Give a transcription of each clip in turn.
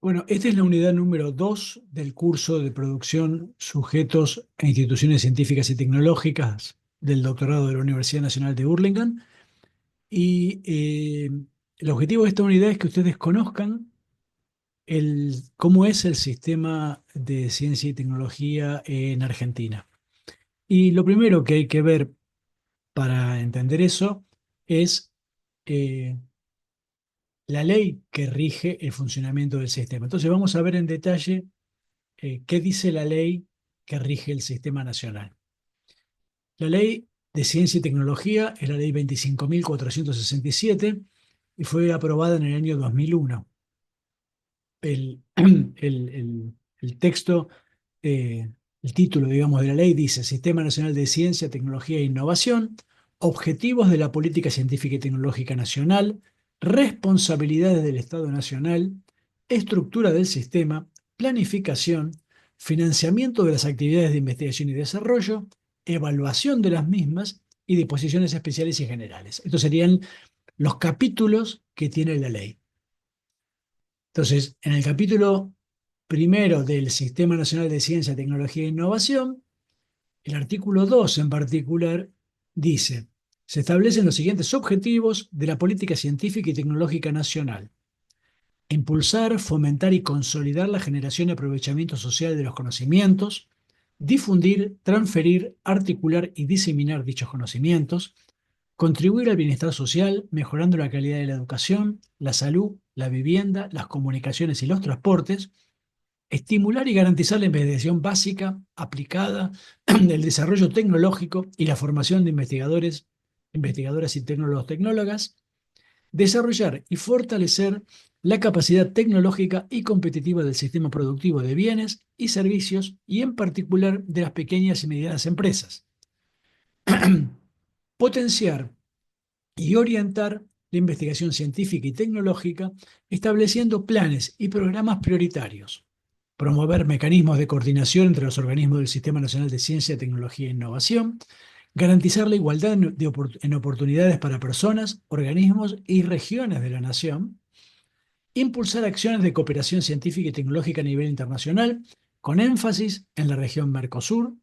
Bueno, esta es la unidad número 2 del curso de producción, sujetos e instituciones científicas y tecnológicas del doctorado de la Universidad Nacional de Burlingame. Y el objetivo de esta unidad es que ustedes conozcan cómo es el sistema de ciencia y tecnología en Argentina. Y lo primero que hay que ver para entender eso es eh, la ley que rige el funcionamiento del sistema. Entonces vamos a ver en detalle qué dice la ley que rige el sistema nacional. La ley de ciencia y tecnología es la ley 25.467 y fue aprobada en el año 2001. El texto, eh, el título, digamos, de la ley dice Sistema Nacional de Ciencia, Tecnología e Innovación, objetivos de la política científica y tecnológica nacional, responsabilidades del Estado Nacional, estructura del sistema, planificación, financiamiento de las actividades de investigación y desarrollo, evaluación de las mismas y disposiciones especiales y generales. Estos serían los capítulos que tiene la ley. Entonces, en el capítulo primero del Sistema Nacional de Ciencia, Tecnología e Innovación, el artículo 2 en particular dice, se establecen los siguientes objetivos de la política científica y tecnológica nacional. Impulsar, fomentar y consolidar la generación y aprovechamiento social de los conocimientos, difundir, transferir, articular y diseminar dichos conocimientos, contribuir al bienestar social, mejorando la calidad de la educación, la salud, la vivienda, las comunicaciones y los transportes, estimular y garantizar la investigación básica, aplicada, el desarrollo tecnológico y la formación de investigadores, investigadoras y tecnólogos, tecnólogas, desarrollar y fortalecer la capacidad tecnológica y competitiva del sistema productivo de bienes y servicios y en particular de las pequeñas y medianas empresas. Potenciar y orientar la investigación científica y tecnológica, estableciendo planes y programas prioritarios, promover mecanismos de coordinación entre los organismos del Sistema Nacional de Ciencia, Tecnología e Innovación, garantizar la igualdad en oportunidades para personas, organismos y regiones de la nación, impulsar acciones de cooperación científica y tecnológica a nivel internacional, con énfasis en la región Mercosur,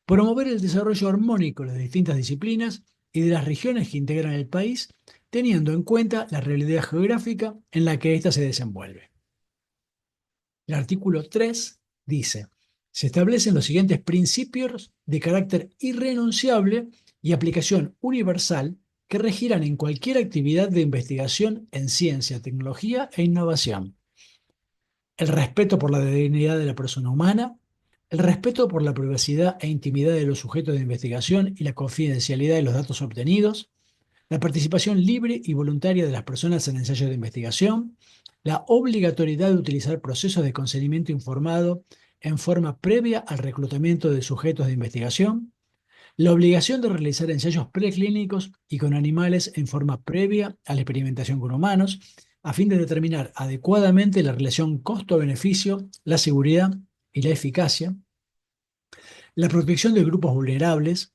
promover el desarrollo armónico de las distintas disciplinas y de las regiones que integran el país, teniendo en cuenta la realidad geográfica en la que ésta se desenvuelve. El artículo 3 dice, se establecen los siguientes principios de carácter irrenunciable y aplicación universal que regirán en cualquier actividad de investigación en ciencia, tecnología e innovación. El respeto por la dignidad de la persona humana, el respeto por la privacidad e intimidad de los sujetos de investigación y la confidencialidad de los datos obtenidos, la participación libre y voluntaria de las personas en ensayos de investigación, la obligatoriedad de utilizar procesos de consentimiento informado en forma previa al reclutamiento de sujetos de investigación, la obligación de realizar ensayos preclínicos y con animales en forma previa a la experimentación con humanos, a fin de determinar adecuadamente la relación costo-beneficio, la seguridad y la eficacia, la protección de grupos vulnerables,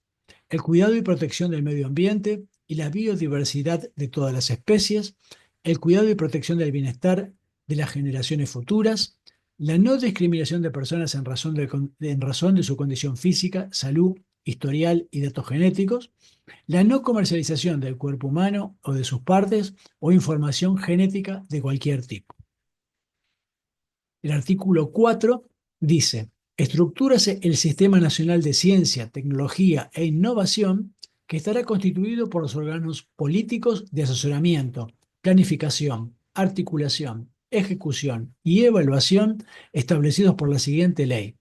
el cuidado y protección del medio ambiente y la biodiversidad de todas las especies, el cuidado y protección del bienestar de las generaciones futuras, la no discriminación de personas en razón de su condición física, salud, historial y datos genéticos, la no comercialización del cuerpo humano o de sus partes o información genética de cualquier tipo. El artículo 4 dice, estructúrase el Sistema Nacional de Ciencia, Tecnología e Innovación, que estará constituido por los órganos políticos de asesoramiento, planificación, articulación, ejecución y evaluación establecidos por la siguiente ley,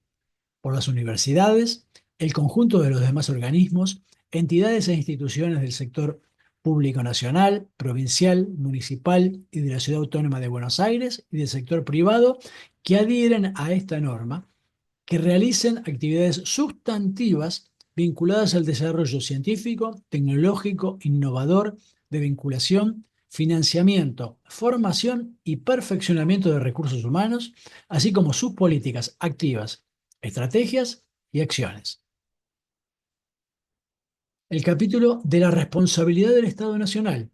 por las universidades, el conjunto de los demás organismos, entidades e instituciones del sector público nacional, provincial, municipal y de la Ciudad Autónoma de Buenos Aires y del sector privado que adhieren a esta norma, que realicen actividades sustantivas vinculadas al desarrollo científico, tecnológico, innovador, de vinculación, financiamiento, formación y perfeccionamiento de recursos humanos, así como sus políticas activas, estrategias y acciones. El capítulo de la responsabilidad del Estado Nacional.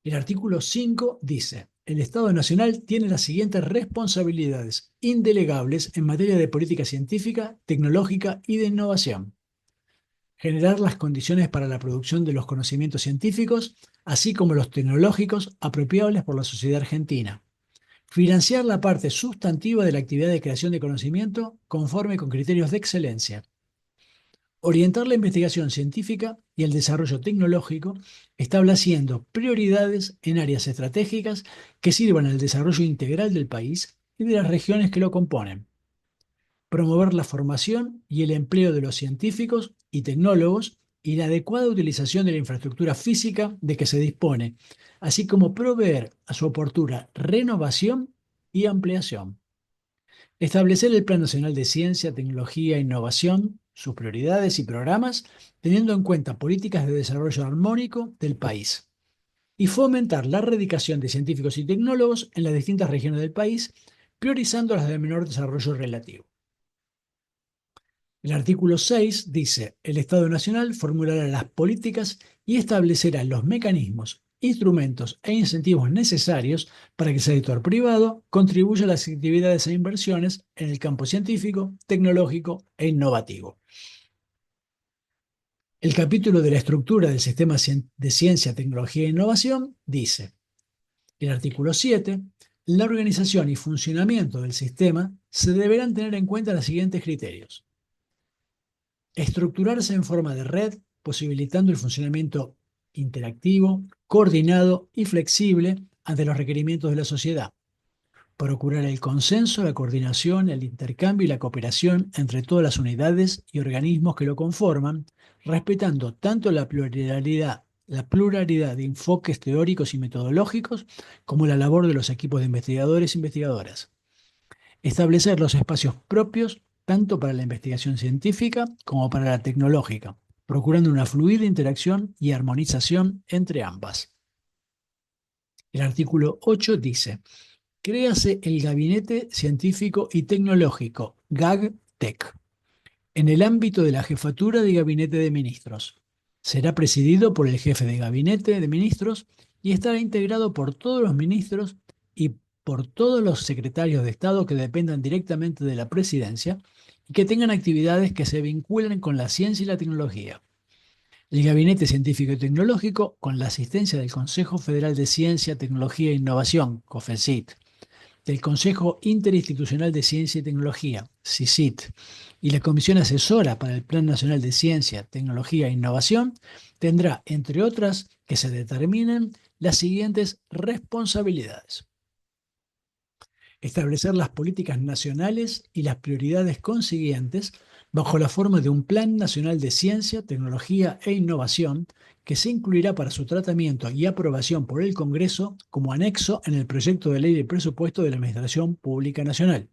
El artículo 5 dice, El Estado Nacional tiene las siguientes responsabilidades indelegables en materia de política científica, tecnológica y de innovación. Generar las condiciones para la producción de los conocimientos científicos, así como los tecnológicos apropiables por la sociedad argentina. Financiar la parte sustantiva de la actividad de creación de conocimiento conforme con criterios de excelencia. Orientar la investigación científica y el desarrollo tecnológico, estableciendo prioridades en áreas estratégicas que sirvan al desarrollo integral del país y de las regiones que lo componen. Promover la formación y el empleo de los científicos y tecnólogos y la adecuada utilización de la infraestructura física de que se dispone, así como proveer a su oportuna renovación y ampliación. Establecer el Plan Nacional de Ciencia, Tecnología e Innovación, sus prioridades y programas, teniendo en cuenta políticas de desarrollo armónico del país. Y fomentar la erradicación de científicos y tecnólogos en las distintas regiones del país, priorizando las de menor desarrollo relativo. El artículo 6 dice, el Estado Nacional formulará las políticas y establecerá los mecanismos, instrumentos e incentivos necesarios para que el sector privado contribuya a las actividades e inversiones en el campo científico, tecnológico e innovativo. El capítulo de la estructura del sistema de ciencia, tecnología e innovación dice, el artículo 7, la organización y funcionamiento del sistema se deberán tener en cuenta los siguientes criterios. Estructurarse en forma de red, posibilitando el funcionamiento interactivo, coordinado y flexible ante los requerimientos de la sociedad. Procurar el consenso, la coordinación, el intercambio y la cooperación entre todas las unidades y organismos que lo conforman, respetando tanto la pluralidad de enfoques teóricos y metodológicos como la labor de los equipos de investigadores e investigadoras. Establecer los espacios propios tanto para la investigación científica como para la tecnológica, procurando una fluida interacción y armonización entre ambas. El artículo 8 dice, créase el Gabinete Científico y Tecnológico, GAG-TEC, en el ámbito de la Jefatura de Gabinete de Ministros. Será presidido por el Jefe de Gabinete de Ministros y estará integrado por todos los ministros y por todos los secretarios de Estado que dependan directamente de la presidencia y que tengan actividades que se vinculen con la ciencia y la tecnología. El Gabinete Científico y Tecnológico, con la asistencia del Consejo Federal de Ciencia, Tecnología e Innovación, COFECIT, del Consejo Interinstitucional de Ciencia y Tecnología, CICIT, y la Comisión Asesora para el Plan Nacional de Ciencia, Tecnología e Innovación, tendrá, entre otras, que se determinen las siguientes responsabilidades. Establecer las políticas nacionales y las prioridades consiguientes bajo la forma de un Plan Nacional de Ciencia, Tecnología e Innovación que se incluirá para su tratamiento y aprobación por el Congreso como anexo en el proyecto de ley de presupuesto de la Administración Pública Nacional.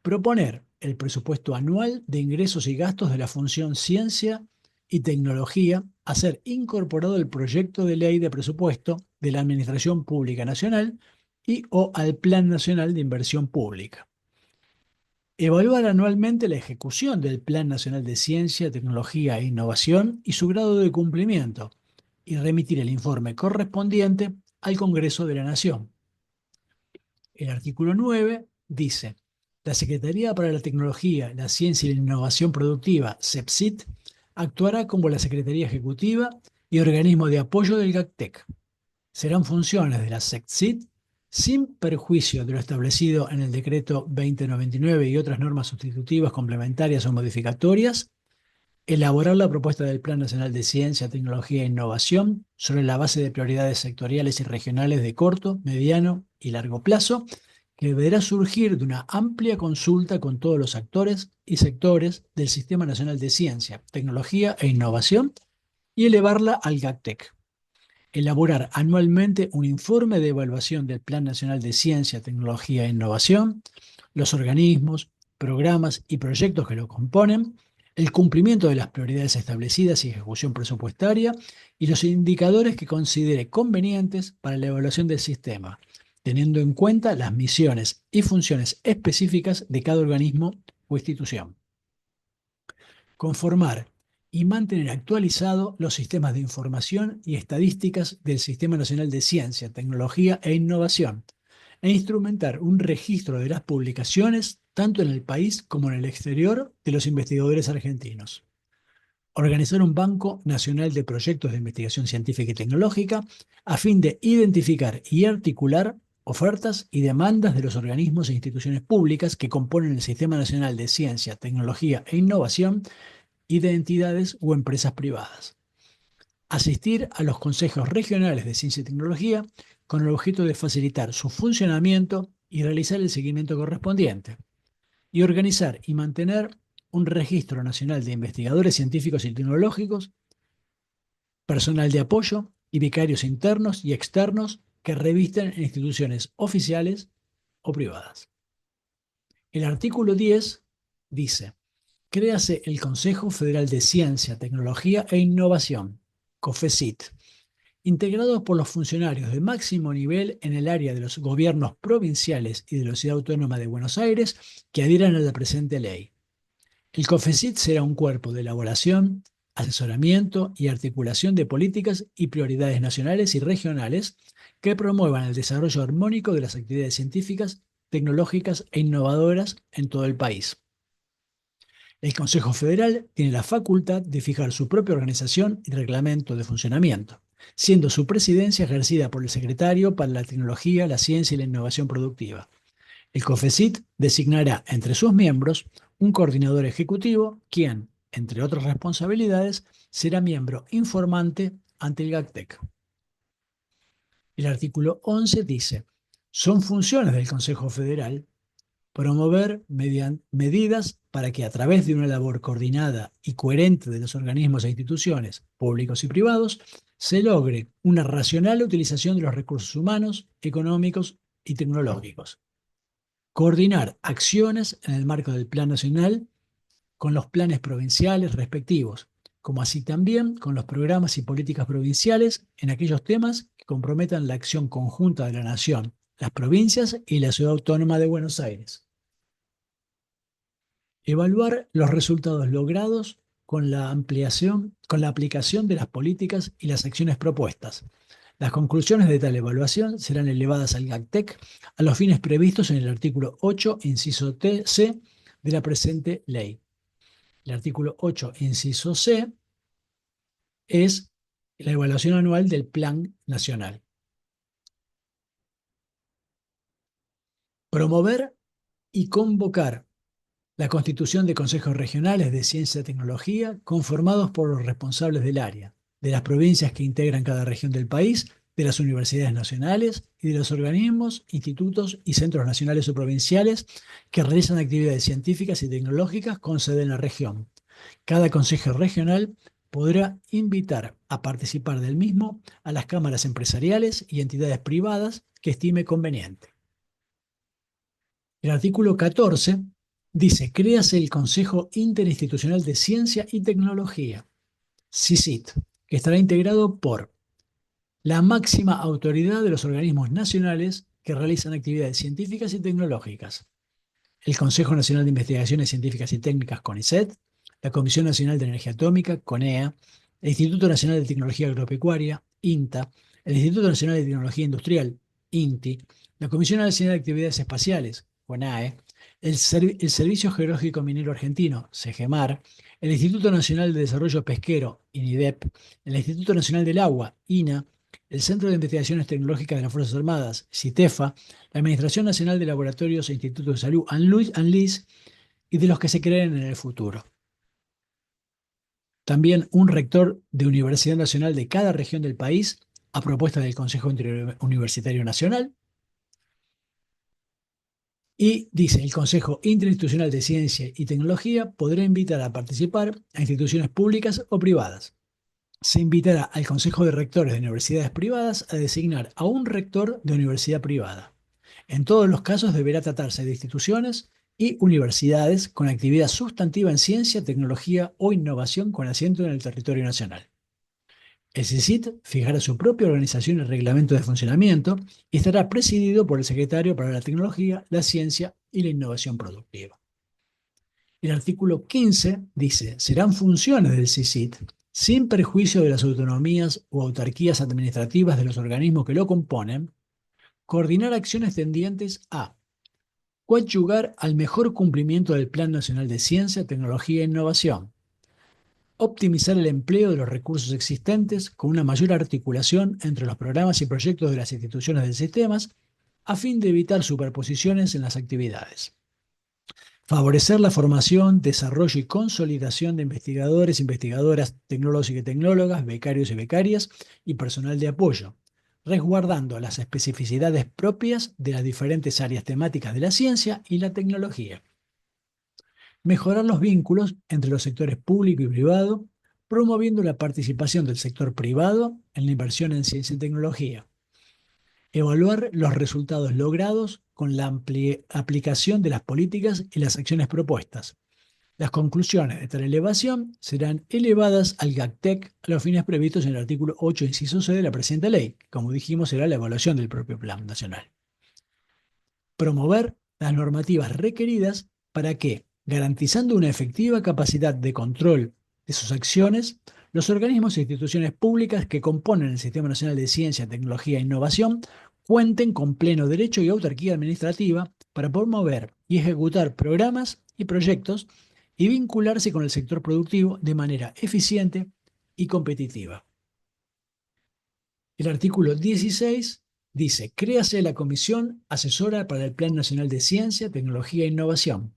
Proponer el presupuesto anual de ingresos y gastos de la función Ciencia y Tecnología a ser incorporado al proyecto de ley de presupuesto de la Administración Pública Nacional y o al Plan Nacional de Inversión Pública. Evaluar anualmente la ejecución del Plan Nacional de Ciencia, Tecnología e Innovación y su grado de cumplimiento, y remitir el informe correspondiente al Congreso de la Nación. El artículo 9 dice, la Secretaría para la Tecnología, la Ciencia y la Innovación Productiva, CEPCIT, actuará como la Secretaría Ejecutiva y organismo de apoyo del GACTEC. Serán funciones de la CEPCIT sin perjuicio de lo establecido en el decreto 2099 y otras normas sustitutivas, complementarias o modificatorias, elaborar la propuesta del Plan Nacional de Ciencia, Tecnología e Innovación sobre la base de prioridades sectoriales y regionales de corto, mediano y largo plazo, que deberá surgir de una amplia consulta con todos los actores y sectores del Sistema Nacional de Ciencia, Tecnología e Innovación y elevarla al GACTEC. Elaborar anualmente un informe de evaluación del Plan Nacional de Ciencia, Tecnología e Innovación, los organismos, programas y proyectos que lo componen, el cumplimiento de las prioridades establecidas y ejecución presupuestaria y los indicadores que considere convenientes para la evaluación del sistema, teniendo en cuenta las misiones y funciones específicas de cada organismo o institución. Conformar y mantener actualizados los sistemas de información y estadísticas del Sistema Nacional de Ciencia, Tecnología e Innovación, e instrumentar un registro de las publicaciones tanto en el país como en el exterior de los investigadores argentinos. Organizar un Banco Nacional de Proyectos de Investigación Científica y Tecnológica a fin de identificar y articular ofertas y demandas de los organismos e instituciones públicas que componen el Sistema Nacional de Ciencia, Tecnología e Innovación y de entidades o empresas privadas. Asistir a los consejos regionales de ciencia y tecnología con el objeto de facilitar su funcionamiento y realizar el seguimiento correspondiente. Y organizar y mantener un registro nacional de investigadores científicos y tecnológicos, personal de apoyo y becarios internos y externos que revisten en instituciones oficiales o privadas. El artículo 10 dice: créase el Consejo Federal de Ciencia, Tecnología e Innovación, COFECIT, integrado por los funcionarios de máximo nivel en el área de los gobiernos provinciales y de la Ciudad Autónoma de Buenos Aires que adhieran a la presente ley. El COFECIT será un cuerpo de elaboración, asesoramiento y articulación de políticas y prioridades nacionales y regionales que promuevan el desarrollo armónico de las actividades científicas, tecnológicas e innovadoras en todo el país. El Consejo Federal tiene la facultad de fijar su propia organización y reglamento de funcionamiento, siendo su presidencia ejercida por el Secretario para la Tecnología, la Ciencia y la Innovación Productiva. El COFECIT designará entre sus miembros un coordinador ejecutivo, quien, entre otras responsabilidades, será miembro informante ante el GACTEC. El artículo 11 dice: son funciones del Consejo Federal promover medidas para que a través de una labor coordinada y coherente de los organismos e instituciones, públicos y privados, se logre una racional utilización de los recursos humanos, económicos y tecnológicos. Coordinar acciones en el marco del Plan Nacional con los planes provinciales respectivos, como así también con los programas y políticas provinciales en aquellos temas que comprometan la acción conjunta de la Nación, las provincias y la Ciudad Autónoma de Buenos Aires. Evaluar los resultados logrados con la aplicación de las políticas y las acciones propuestas. Las conclusiones de tal evaluación serán elevadas al GACTEC a los fines previstos en el artículo 8, inciso C de la presente ley. El artículo 8, inciso C, es la evaluación anual del Plan Nacional. Promover y convocar la constitución de consejos regionales de ciencia y tecnología conformados por los responsables del área, de las provincias que integran cada región del país, de las universidades nacionales y de los organismos, institutos y centros nacionales o provinciales que realizan actividades científicas y tecnológicas con sede en la región. Cada consejo regional podrá invitar a participar del mismo a las cámaras empresariales y entidades privadas que estime conveniente. El artículo 14 dice: créase el Consejo Interinstitucional de Ciencia y Tecnología, CICIT, que estará integrado por la máxima autoridad de los organismos nacionales que realizan actividades científicas y tecnológicas, el Consejo Nacional de Investigaciones Científicas y Técnicas, CONICET, la Comisión Nacional de Energía Atómica, CONEA, el Instituto Nacional de Tecnología Agropecuaria, INTA, el Instituto Nacional de Tecnología Industrial, INTI, la Comisión Nacional de Actividades Espaciales, CONAE, el Servicio Geológico Minero Argentino, SEGEMAR, el Instituto Nacional de Desarrollo Pesquero, INIDEP, el Instituto Nacional del Agua, INA, el Centro de Investigaciones Tecnológicas de las Fuerzas Armadas, CITEFA, la Administración Nacional de Laboratorios e Institutos de Salud, ANLIS, y de los que se creen en el futuro. También un rector de Universidad Nacional de cada región del país, a propuesta del Consejo Universitario Nacional. Y dice: el Consejo Interinstitucional de Ciencia y Tecnología podrá invitar a participar a instituciones públicas o privadas. Se invitará al Consejo de Rectores de Universidades Privadas a designar a un rector de universidad privada. En todos los casos deberá tratarse de instituciones y universidades con actividad sustantiva en ciencia, tecnología o innovación con asiento en el territorio nacional. El CICIT fijará su propia organización y reglamento de funcionamiento y estará presidido por el Secretario para la Tecnología, la Ciencia y la Innovación Productiva. El artículo 15 dice, serán funciones del CICIT, sin perjuicio de las autonomías o autarquías administrativas de los organismos que lo componen, coordinar acciones tendientes a coadyuvar al mejor cumplimiento del Plan Nacional de Ciencia, Tecnología e Innovación, optimizar el empleo de los recursos existentes con una mayor articulación entre los programas y proyectos de las instituciones del sistema, a fin de evitar superposiciones en las actividades. Favorecer la formación, desarrollo y consolidación de investigadores, investigadoras, tecnólogos y tecnólogas, becarios y becarias y personal de apoyo, resguardando las especificidades propias de las diferentes áreas temáticas de la ciencia y la tecnología. Mejorar los vínculos entre los sectores público y privado, promoviendo la participación del sector privado en la inversión en ciencia y tecnología. Evaluar los resultados logrados con la aplicación de las políticas y las acciones propuestas. Las conclusiones de tal elevación serán elevadas al GACTEC a los fines previstos en el artículo 8, inciso C de la presente ley, que, como dijimos, será la evaluación del propio Plan Nacional. Promover las normativas requeridas para que, garantizando una efectiva capacidad de control de sus acciones, los organismos e instituciones públicas que componen el Sistema Nacional de Ciencia, Tecnología e Innovación cuenten con pleno derecho y autarquía administrativa para promover y ejecutar programas y proyectos y vincularse con el sector productivo de manera eficiente y competitiva. El artículo 16 dice, créase la Comisión Asesora para el Plan Nacional de Ciencia, Tecnología e Innovación.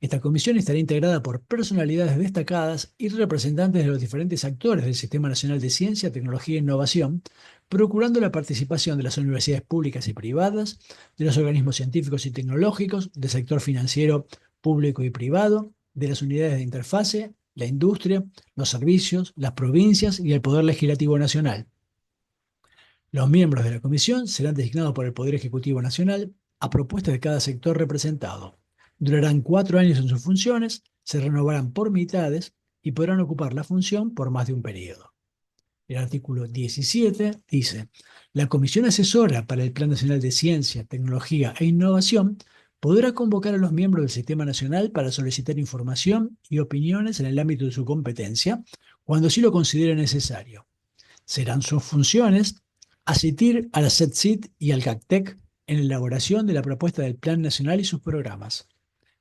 Esta comisión estará integrada por personalidades destacadas y representantes de los diferentes actores del Sistema Nacional de Ciencia, Tecnología e Innovación, procurando la participación de las universidades públicas y privadas, de los organismos científicos y tecnológicos, del sector financiero público y privado, de las unidades de interfase, la industria, los servicios, las provincias y el Poder Legislativo Nacional. Los miembros de la comisión serán designados por el Poder Ejecutivo Nacional a propuesta de cada sector representado. Durarán 4 años en sus funciones, se renovarán por mitades y podrán ocupar la función por más de un periodo. El artículo 17 dice, la Comisión Asesora para el Plan Nacional de Ciencia, Tecnología e Innovación podrá convocar a los miembros del Sistema Nacional para solicitar información y opiniones en el ámbito de su competencia, cuando así lo considere necesario. Serán sus funciones asistir a la CETCIT y al GACTEC en la elaboración de la propuesta del Plan Nacional y sus programas,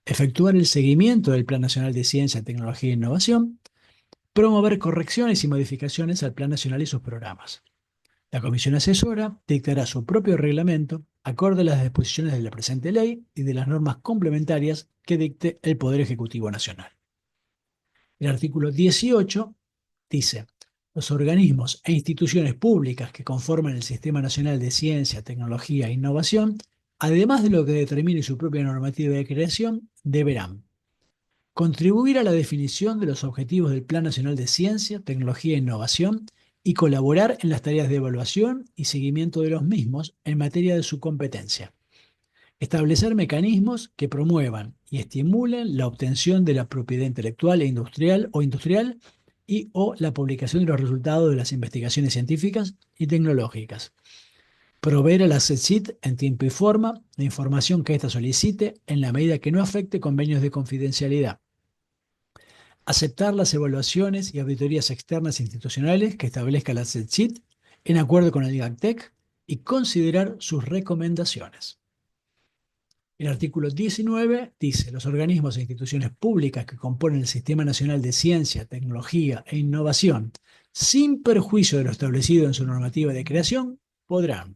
efectuar el seguimiento del Plan Nacional de Ciencia, Tecnología e Innovación, promover correcciones y modificaciones al Plan Nacional y sus programas. La Comisión Asesora dictará su propio reglamento acorde a las disposiciones de la presente ley y de las normas complementarias que dicte el Poder Ejecutivo Nacional. El artículo 18 dice, los organismos e instituciones públicas que conforman el Sistema Nacional de Ciencia, Tecnología e Innovación, además de lo que determine su propia normativa de creación, deberán contribuir a la definición de los objetivos del Plan Nacional de Ciencia, Tecnología e Innovación y colaborar en las tareas de evaluación y seguimiento de los mismos en materia de su competencia. Establecer mecanismos que promuevan y estimulen la obtención de la propiedad intelectual e industrial y o la publicación de los resultados de las investigaciones científicas y tecnológicas. Proveer a la CETCIT en tiempo y forma la información que ésta solicite en la medida que no afecte convenios de confidencialidad. Aceptar las evaluaciones y auditorías externas e institucionales que establezca la CETCIT en acuerdo con el GACTEC y considerar sus recomendaciones. El artículo 19 dice, los organismos e instituciones públicas que componen el Sistema Nacional de Ciencia, Tecnología e Innovación, sin perjuicio de lo establecido en su normativa de creación, podrán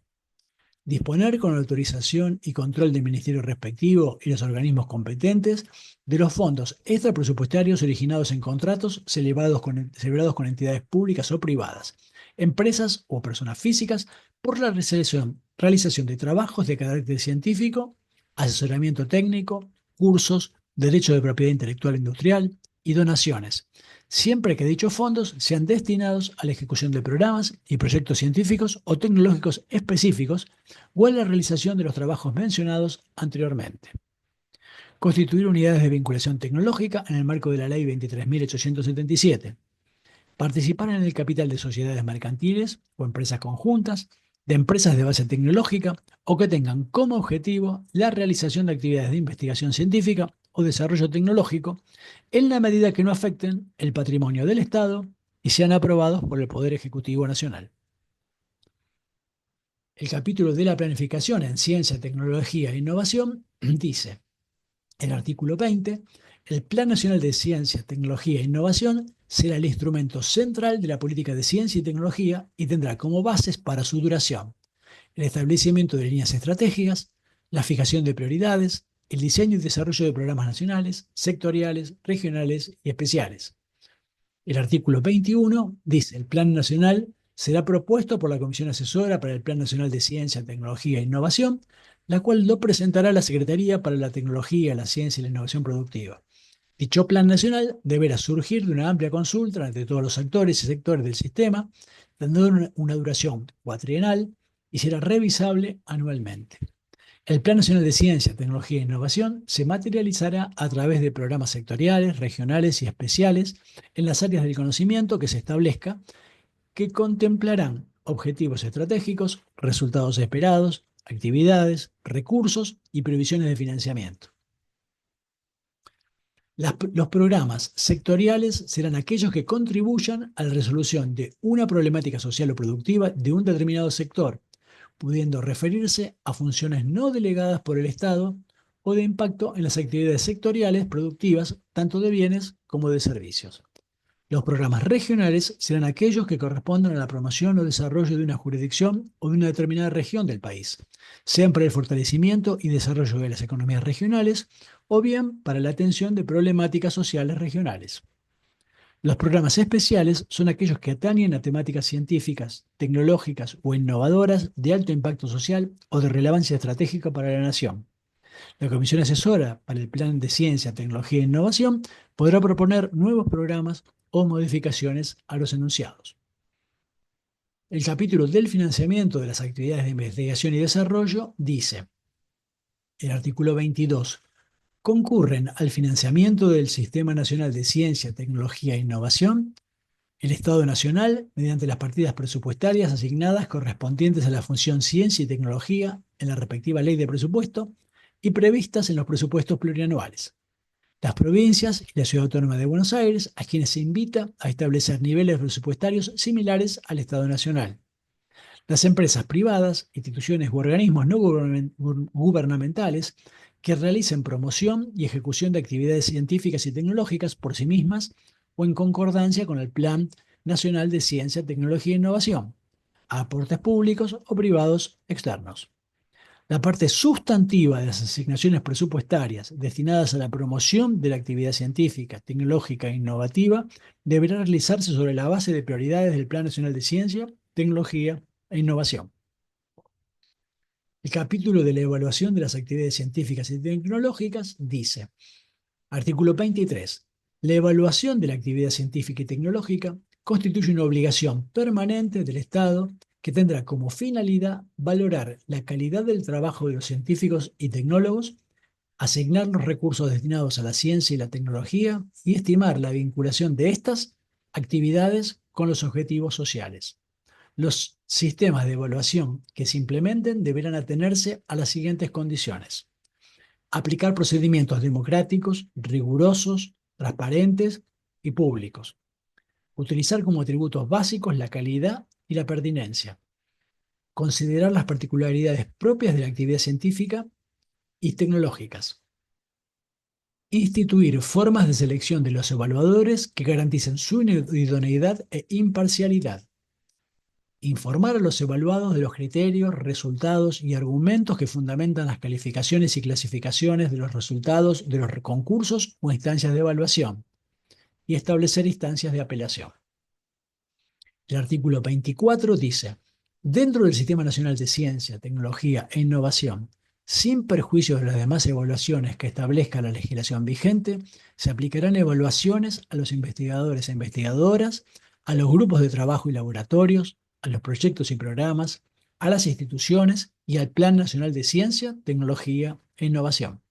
disponer con autorización y control del ministerio respectivo y los organismos competentes de los fondos extrapresupuestarios originados en contratos celebrados con entidades públicas o privadas, empresas o personas físicas por la realización de trabajos de carácter científico, asesoramiento técnico, cursos, derecho de propiedad intelectual industrial y donaciones, siempre que dichos fondos sean destinados a la ejecución de programas y proyectos científicos o tecnológicos específicos o a la realización de los trabajos mencionados anteriormente. Constituir unidades de vinculación tecnológica en el marco de la Ley 23.877. Participar en el capital de sociedades mercantiles o empresas conjuntas, de empresas de base tecnológica o que tengan como objetivo la realización de actividades de investigación científica o desarrollo tecnológico, en la medida que no afecten el patrimonio del Estado y sean aprobados por el Poder Ejecutivo Nacional. El capítulo de la planificación en ciencia, tecnología e innovación dice, en el artículo 20, el Plan Nacional de Ciencia, Tecnología e Innovación será el instrumento central de la política de ciencia y tecnología y tendrá como bases para su duración el establecimiento de líneas estratégicas, la fijación de prioridades, el diseño y desarrollo de programas nacionales, sectoriales, regionales y especiales. El artículo 21 dice, el Plan Nacional será propuesto por la Comisión Asesora para el Plan Nacional de Ciencia, Tecnología e Innovación, la cual lo presentará a la Secretaría para la Tecnología, la Ciencia y la Innovación Productiva. Dicho plan nacional deberá surgir de una amplia consulta entre todos los actores y sectores del sistema, teniendo una duración cuatrienal y será revisable anualmente. El Plan Nacional de Ciencia, Tecnología e Innovación se materializará a través de programas sectoriales, regionales y especiales en las áreas del conocimiento que se establezca, que contemplarán objetivos estratégicos, resultados esperados, actividades, recursos y previsiones de financiamiento. Los programas sectoriales serán aquellos que contribuyan a la resolución de una problemática social o productiva de un determinado sector, pudiendo referirse a funciones no delegadas por el Estado o de impacto en las actividades sectoriales productivas, tanto de bienes como de servicios. Los programas regionales serán aquellos que correspondan a la promoción o desarrollo de una jurisdicción o de una determinada región del país, sean para el fortalecimiento y desarrollo de las economías regionales o bien para la atención de problemáticas sociales regionales. Los programas especiales son aquellos que atañen a temáticas científicas, tecnológicas o innovadoras de alto impacto social o de relevancia estratégica para la nación. La Comisión Asesora para el Plan de Ciencia, Tecnología e Innovación podrá proponer nuevos programas o modificaciones a los enunciados. El capítulo del financiamiento de las actividades de investigación y desarrollo dice, el artículo 22, concurren al financiamiento del Sistema Nacional de Ciencia, Tecnología e Innovación el Estado Nacional mediante las partidas presupuestarias asignadas correspondientes a la función Ciencia y Tecnología en la respectiva ley de presupuesto y previstas en los presupuestos plurianuales. Las provincias y la Ciudad Autónoma de Buenos Aires, a quienes se invita a establecer niveles presupuestarios similares al Estado Nacional. Las empresas privadas, instituciones u organismos no gubernamentales que realicen promoción y ejecución de actividades científicas y tecnológicas por sí mismas o en concordancia con el Plan Nacional de Ciencia, Tecnología e Innovación, a aportes públicos o privados externos. La parte sustantiva de las asignaciones presupuestarias destinadas a la promoción de la actividad científica, tecnológica e innovativa deberá realizarse sobre la base de prioridades del Plan Nacional de Ciencia, Tecnología e Innovación. El capítulo de la evaluación de las actividades científicas y tecnológicas dice, artículo 23, la evaluación de la actividad científica y tecnológica constituye una obligación permanente del Estado que tendrá como finalidad valorar la calidad del trabajo de los científicos y tecnólogos, asignar los recursos destinados a la ciencia y la tecnología y estimar la vinculación de estas actividades con los objetivos sociales. Los sistemas de evaluación que se implementen deberán atenerse a las siguientes condiciones. Aplicar procedimientos democráticos, rigurosos, transparentes y públicos. Utilizar como atributos básicos la calidad y la pertinencia. Considerar las particularidades propias de la actividad científica y tecnológicas. Instituir formas de selección de los evaluadores que garanticen su idoneidad e imparcialidad. Informar a los evaluados de los criterios, resultados y argumentos que fundamentan las calificaciones y clasificaciones de los resultados de los concursos o instancias de evaluación y establecer instancias de apelación. El artículo 24 dice, dentro del Sistema Nacional de Ciencia, Tecnología e Innovación, sin perjuicio de las demás evaluaciones que establezca la legislación vigente, se aplicarán evaluaciones a los investigadores e investigadoras, a los grupos de trabajo y laboratorios, a los proyectos y programas, a las instituciones y al Plan Nacional de Ciencia, Tecnología e Innovación.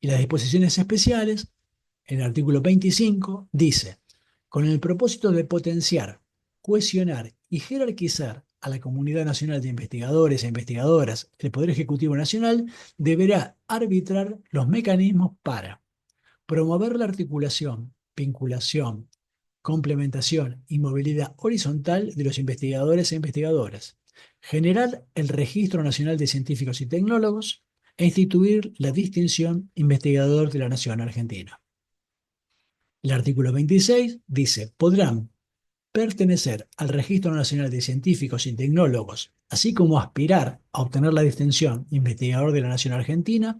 Y las disposiciones especiales, en el artículo 25, dice, con el propósito de potenciar, cohesionar y jerarquizar a la Comunidad Nacional de Investigadores e Investigadoras, el Poder Ejecutivo Nacional deberá arbitrar los mecanismos para promover la articulación, vinculación, complementación y movilidad horizontal de los investigadores e investigadoras, generar el Registro Nacional de Científicos y Tecnólogos e instituir la distinción Investigador de la Nación Argentina. El artículo 26 dice, podrán pertenecer al Registro Nacional de Científicos y Tecnólogos, así como aspirar a obtener la distinción Investigador de la Nación Argentina,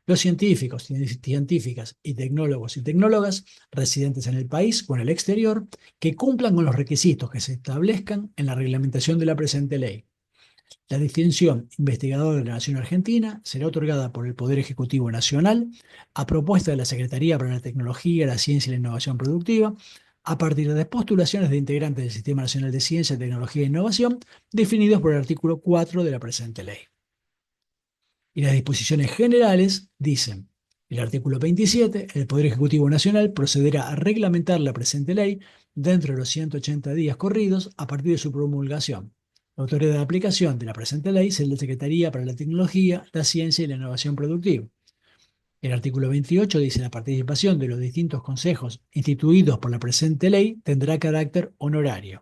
los científicos, científicas y tecnólogas residentes en el país o en el exterior que cumplan con los requisitos que se establezcan en la reglamentación de la presente ley. La distinción Investigador de la Nación Argentina será otorgada por el Poder Ejecutivo Nacional a propuesta de la Secretaría para la Tecnología, la Ciencia y la Innovación Productiva, a partir de postulaciones de integrantes del Sistema Nacional de Ciencia, Tecnología e Innovación, definidos por el artículo 4 de la presente ley. Y las disposiciones generales dicen, el artículo 27, el Poder Ejecutivo Nacional procederá a reglamentar la presente ley dentro de los 180 días corridos a partir de su promulgación. La autoridad de aplicación de la presente ley será la Secretaría para la Tecnología, la Ciencia y la Innovación Productiva. El artículo 28 dice la participación de los distintos consejos instituidos por la presente ley tendrá carácter honorario.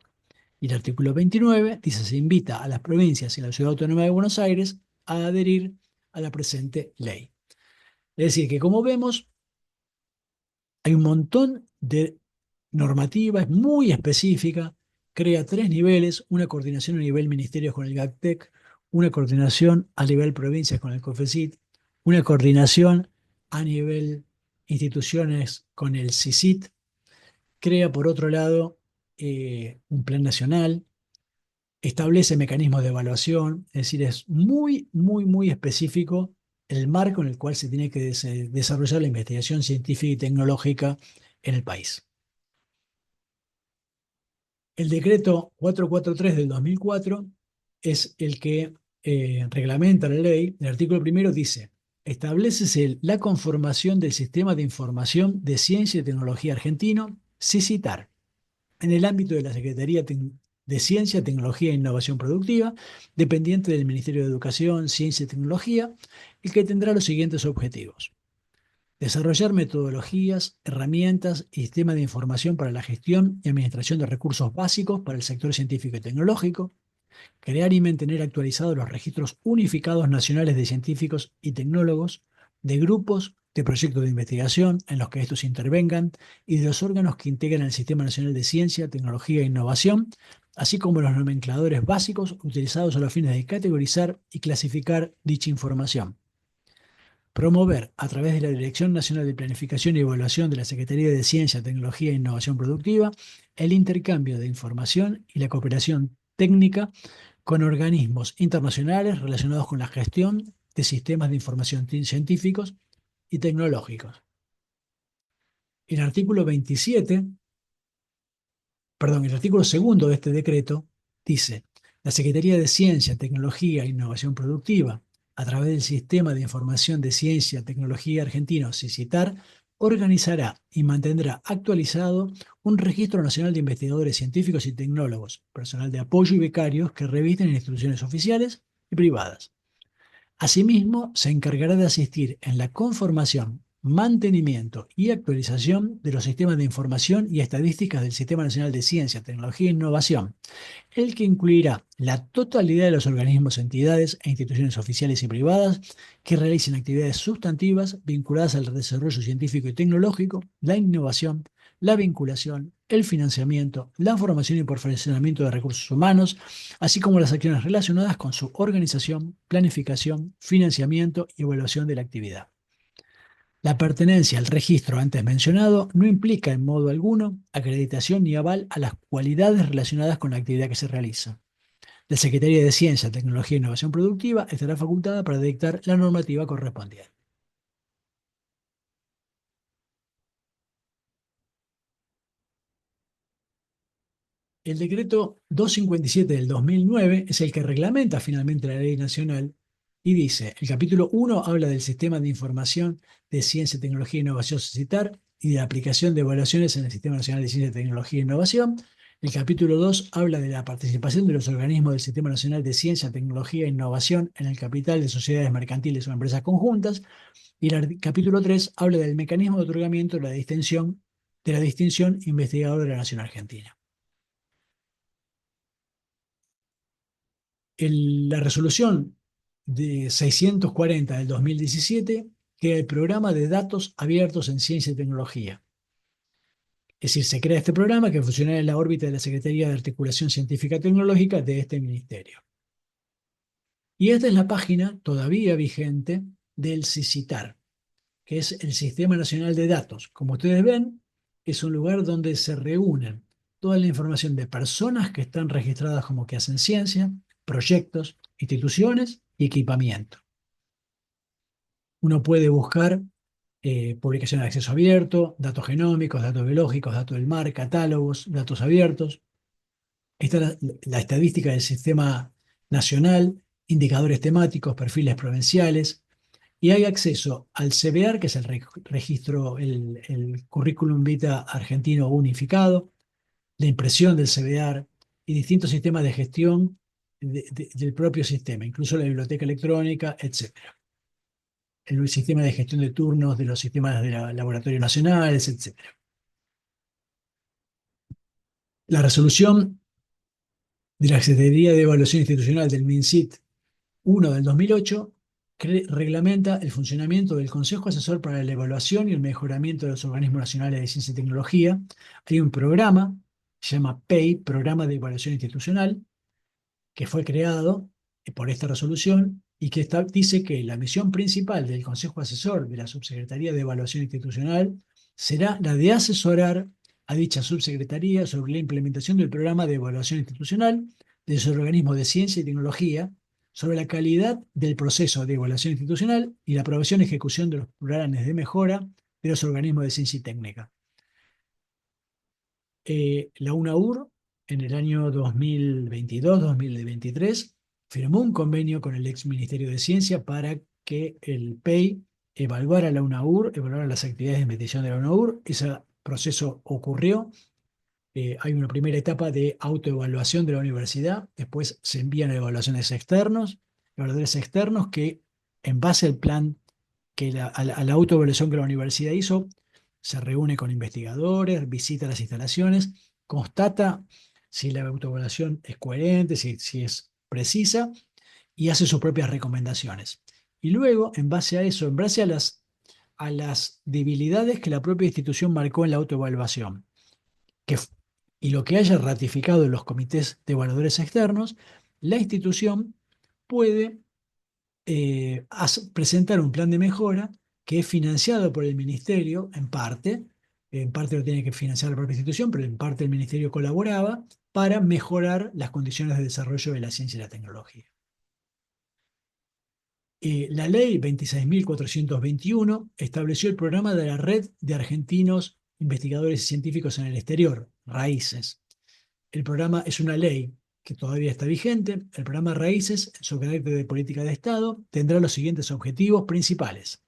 Y el artículo 29 dice se invita a las provincias y a la Ciudad Autónoma de Buenos Aires a adherir a la presente ley. Es decir, que como vemos, hay un montón de normativa, es muy específica, crea 3 niveles, una coordinación a nivel ministerios con el GACTEC, una coordinación a nivel provincias con el COFECIT, una coordinación a nivel instituciones con el CICIT, crea por otro lado un plan nacional, establece mecanismos de evaluación, es decir, es muy, muy, muy específico el marco en el cual se tiene que desarrollar la investigación científica y tecnológica en el país. El decreto 443 del 2004 es el que reglamenta la ley. El artículo primero dice, establece la conformación del Sistema de Información de Ciencia y Tecnología Argentino, CICITAR, en el ámbito de la Secretaría de Ciencia, Tecnología e Innovación Productiva, dependiente del Ministerio de Educación, Ciencia y Tecnología, el que tendrá los siguientes objetivos. Desarrollar metodologías, herramientas y sistemas de información para la gestión y administración de recursos básicos para el sector científico y tecnológico. Crear y mantener actualizados los registros unificados nacionales de científicos y tecnólogos, de grupos de proyectos de investigación en los que estos intervengan y de los órganos que integran el Sistema Nacional de Ciencia, Tecnología e Innovación, así como los nomencladores básicos utilizados a los fines de categorizar y clasificar dicha información. Promover, a través de la Dirección Nacional de Planificación y Evaluación de la Secretaría de Ciencia, Tecnología e Innovación Productiva, el intercambio de información y la cooperación técnica con organismos internacionales relacionados con la gestión de sistemas de información científicos y tecnológicos. El artículo 27, el artículo segundo de este decreto dice, la Secretaría de Ciencia, Tecnología e Innovación Productiva, a través del Sistema de Información de Ciencia, Tecnología Argentino, CICITAR, organizará y mantendrá actualizado un registro nacional de investigadores científicos y tecnólogos, personal de apoyo y becarios que revisten en instituciones oficiales y privadas. Asimismo, se encargará de asistir en la conformación, mantenimiento y actualización de los sistemas de información y estadísticas del Sistema Nacional de Ciencia, Tecnología e Innovación, el que incluirá la totalidad de los organismos, entidades e instituciones oficiales y privadas que realicen actividades sustantivas vinculadas al desarrollo científico y tecnológico, la innovación, la vinculación, el financiamiento, la formación y perfeccionamiento de recursos humanos, así como las acciones relacionadas con su organización, planificación, financiamiento y evaluación de la actividad. La pertenencia al registro antes mencionado no implica en modo alguno acreditación ni aval a las cualidades relacionadas con la actividad que se realiza. La Secretaría de Ciencia, Tecnología e Innovación Productiva estará facultada para dictar la normativa correspondiente. El decreto 257 del 2009 es el que reglamenta finalmente la ley nacional y dice, el capítulo 1 habla del Sistema de Información de Ciencia, Tecnología e Innovación CICITAR y de la aplicación de evaluaciones en el Sistema Nacional de Ciencia, Tecnología e Innovación. El capítulo 2 habla de la participación de los organismos del Sistema Nacional de Ciencia, Tecnología e Innovación en el capital de sociedades mercantiles o empresas conjuntas. Y el capítulo 3 habla del mecanismo de otorgamiento de la distinción investigador de la Nación Argentina. La resolución de 640 del 2017 crea el programa de datos abiertos en ciencia y tecnología. Es decir, se crea este programa que funcionará en la órbita de la Secretaría de Articulación Científica y Tecnológica de este ministerio. Y esta es la página todavía vigente del CICITAR, que es el Sistema Nacional de Datos. Como ustedes ven, es un lugar donde se reúnen toda la información de personas que están registradas como que hacen ciencia, proyectos, instituciones y equipamiento. Uno puede buscar publicaciones de acceso abierto, datos genómicos, datos biológicos, datos del mar, catálogos, datos abiertos. Está la estadística del sistema nacional, indicadores temáticos, perfiles provinciales, y hay acceso al CBAR, que es el registro, el Currículum Vitae Argentino Unificado, la impresión del CBAR y distintos sistemas de gestión del propio sistema, incluso la biblioteca electrónica, etcétera. El sistema de gestión de turnos de los sistemas de laboratorios nacionales, etcétera. La resolución de la Secretaría de Evaluación Institucional del MinCit 1 del 2008 reglamenta el funcionamiento del Consejo Asesor para la Evaluación y el Mejoramiento de los Organismos Nacionales de Ciencia y Tecnología. Hay un programa, se llama PEI, Programa de Evaluación Institucional, que fue creado por esta resolución y que dice que la misión principal del Consejo Asesor de la Subsecretaría de Evaluación Institucional será la de asesorar a dicha subsecretaría sobre la implementación del programa de evaluación institucional de los organismos de ciencia y tecnología, sobre la calidad del proceso de evaluación institucional y la aprobación y ejecución de los planes de mejora de los organismos de ciencia y técnica. La UNAUR, en el año 2022-2023, firmó un convenio con el ex Ministerio de Ciencia para que el PEI evaluara la UNAUR, evaluara las actividades de investigación de la UNAUR. Ese proceso ocurrió. Hay una primera etapa de autoevaluación de la universidad, después se envían a evaluadores externos que, en base al plan, a la autoevaluación que la universidad hizo, se reúne con investigadores, visita las instalaciones, constata si la autoevaluación es coherente, si es precisa, y hace sus propias recomendaciones. Y luego, en base a eso, en base a las debilidades que la propia institución marcó en la autoevaluación, que, y lo que haya ratificado en los comités de evaluadores externos, la institución puede presentar un plan de mejora que es financiado por el ministerio en parte lo tiene que financiar la propia institución, pero en parte el ministerio colaboraba para mejorar las condiciones de desarrollo de la ciencia y la tecnología. La ley 26.421 estableció el programa de la Red de Argentinos Investigadores y Científicos en el Exterior, RAICES. El programa es una ley que todavía está vigente. El programa Raíces, en su carácter de política de Estado, tendrá los siguientes objetivos principales: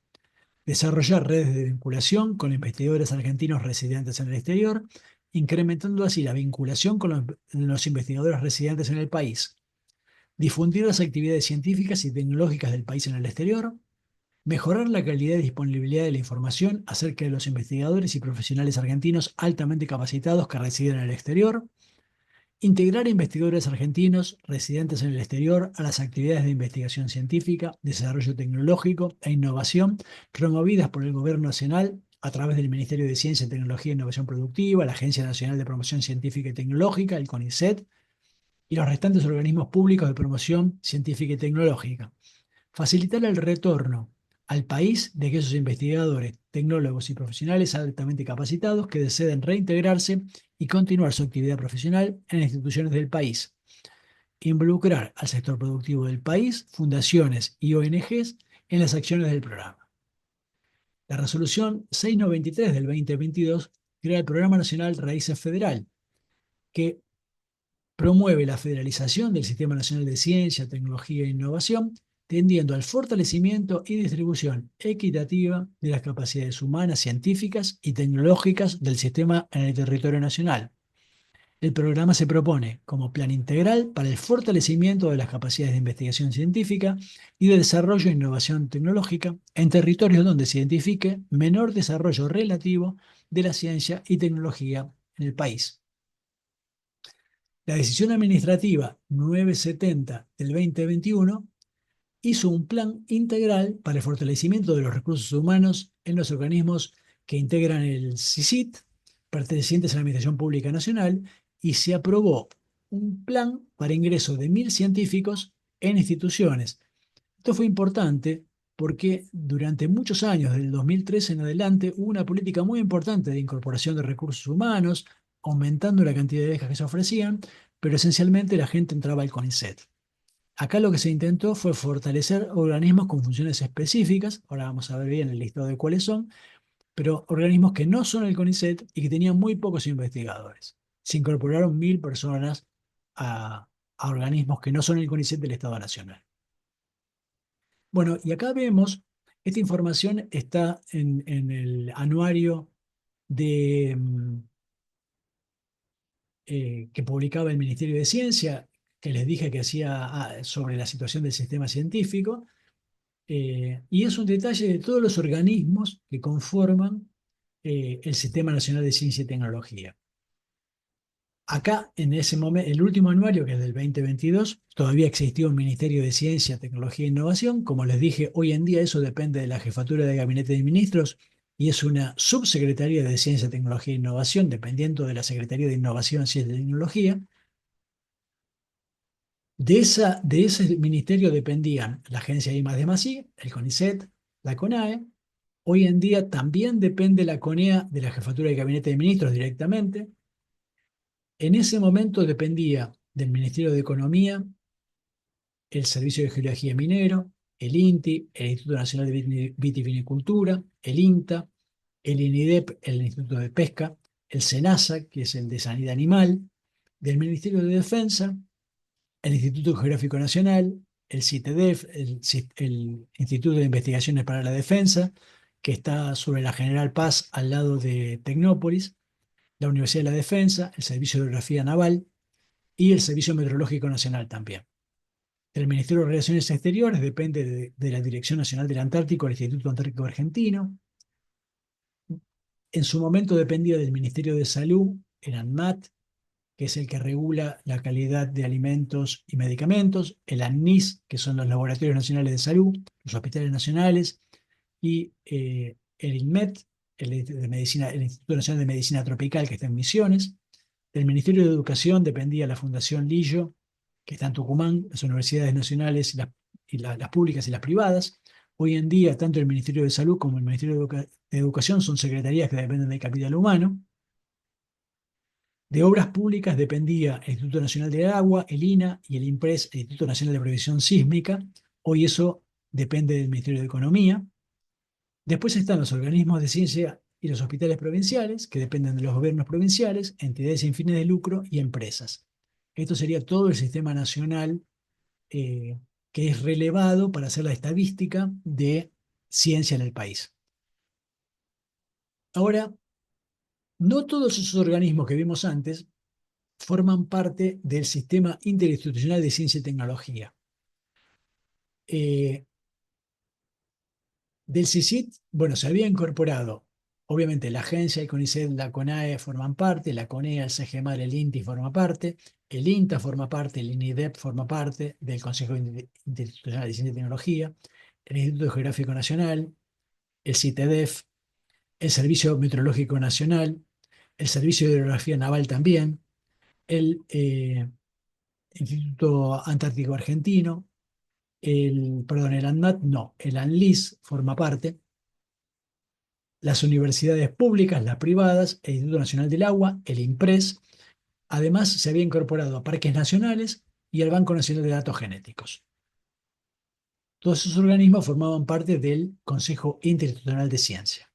desarrollar redes de vinculación con investigadores argentinos residentes en el exterior, incrementando así la vinculación con los investigadores residentes en el país; difundir las actividades científicas y tecnológicas del país en el exterior; mejorar la calidad y disponibilidad de la información acerca de los investigadores y profesionales argentinos altamente capacitados que residen en el exterior; integrar investigadores argentinos residentes en el exterior a las actividades de investigación científica, desarrollo tecnológico e innovación promovidas por el Gobierno Nacional a través del Ministerio de Ciencia, Tecnología e Innovación Productiva, la Agencia Nacional de Promoción Científica y Tecnológica, el CONICET, y los restantes organismos públicos de promoción científica y tecnológica. Facilitar el retorno al país de aquellos investigadores, tecnólogos y profesionales altamente capacitados que deseen reintegrarse y continuar su actividad profesional en instituciones del país. Involucrar al sector productivo del país, fundaciones y ONGs en las acciones del programa. La resolución 693 del 2022 crea el Programa Nacional Raíces Federal, que promueve la federalización del Sistema Nacional de Ciencia, Tecnología e Innovación, tendiendo al fortalecimiento y distribución equitativa de las capacidades humanas, científicas y tecnológicas del sistema en el territorio nacional. El programa se propone como plan integral para el fortalecimiento de las capacidades de investigación científica y de desarrollo e innovación tecnológica en territorios donde se identifique menor desarrollo relativo de la ciencia y tecnología en el país. La decisión administrativa 970 del 2021 hizo un plan integral para el fortalecimiento de los recursos humanos en los organismos que integran el CICIT, pertenecientes a la Administración Pública Nacional, y se aprobó un plan para ingreso de 1.000 científicos en instituciones. Esto fue importante porque durante muchos años, desde el 2013 en adelante, hubo una política muy importante de incorporación de recursos humanos, aumentando la cantidad de becas que se ofrecían, pero esencialmente la gente entraba al CONICET. Acá lo que se intentó fue fortalecer organismos con funciones específicas, ahora vamos a ver bien el listado de cuáles son, pero organismos que no son el CONICET y que tenían muy pocos investigadores. Se incorporaron 1.000 personas a organismos que no son el CONICET del Estado Nacional. Bueno, y acá vemos, esta información está en el anuario de, que publicaba el Ministerio de Ciencia, que les dije que hacía sobre la situación del sistema científico. Y es un detalle de todos los organismos que conforman el Sistema Nacional de Ciencia y Tecnología. Acá, en ese momento, el último anuario, que es del 2022, todavía existía un Ministerio de Ciencia, Tecnología e Innovación. Como les dije, hoy en día eso depende de la Jefatura de Gabinete de Ministros y es una subsecretaría de Ciencia, Tecnología e Innovación, dependiendo de la Secretaría de Innovación, Ciencia y Tecnología. De ese ministerio dependían la Agencia I+D+I, el CONICET, la CONAE. Hoy en día también depende la CONEA de la Jefatura de Gabinete de Ministros directamente. En ese momento dependía del Ministerio de Economía, el Servicio de Geología y Minero, el INTI, el Instituto Nacional de Vitivinicultura, el INTA, el INIDEP, el Instituto de Pesca, el SENASA, que es el de Sanidad Animal, del Ministerio de Defensa, el Instituto Geográfico Nacional, el CITEDEF, el Instituto de Investigaciones para la Defensa, que está sobre la General Paz al lado de Tecnópolis, la Universidad de la Defensa, el Servicio de Geografía Naval y el Servicio Meteorológico Nacional también. El Ministerio de Relaciones Exteriores depende de la Dirección Nacional del Antártico, el Instituto Antártico Argentino. En su momento dependía del Ministerio de Salud, el ANMAT, que es el que regula la calidad de alimentos y medicamentos, el ANMIS, que son los Laboratorios Nacionales de Salud, los hospitales nacionales, y el INMET, el Instituto Nacional de Medicina Tropical, que está en Misiones. Del Ministerio de Educación dependía la Fundación Lillo, que está en Tucumán, las universidades nacionales las públicas y las privadas. Hoy en día, tanto el Ministerio de Salud como el Ministerio de Educación son secretarías que dependen del capital humano. De obras públicas dependía el Instituto Nacional del Agua, el INA y el INPRES, el Instituto Nacional de Previsión Sísmica. Hoy eso depende del Ministerio de Economía. Después están los organismos de ciencia y los hospitales provinciales, que dependen de los gobiernos provinciales, entidades sin fines de lucro y empresas. Esto sería todo el sistema nacional eh, que es relevado para hacer la estadística de ciencia en el país. Ahora, no todos esos organismos que vimos antes forman parte del sistema interinstitucional de ciencia y tecnología. Eh, Del CICIT, bueno, se había incorporado, obviamente, la agencia, el CONICET, la CONAE forman parte, la CONEA, el CGMAR, el INTI forma parte, el INTA forma parte, el INIDEP forma parte del Consejo Interinstitucional de Ciencia y Tecnología, el Instituto Geográfico Nacional, el CITEDEF, el Servicio Meteorológico Nacional, el Servicio de Hidrografía Naval también, el Instituto Antártico Argentino, el ANMAT, no, el ANLIS forma parte, las universidades públicas, las privadas, el Instituto Nacional del Agua, el INPRES. Además, se había incorporado a parques nacionales y al Banco Nacional de Datos Genéticos. Todos esos organismos formaban parte del Consejo Interinstitucional de Ciencia.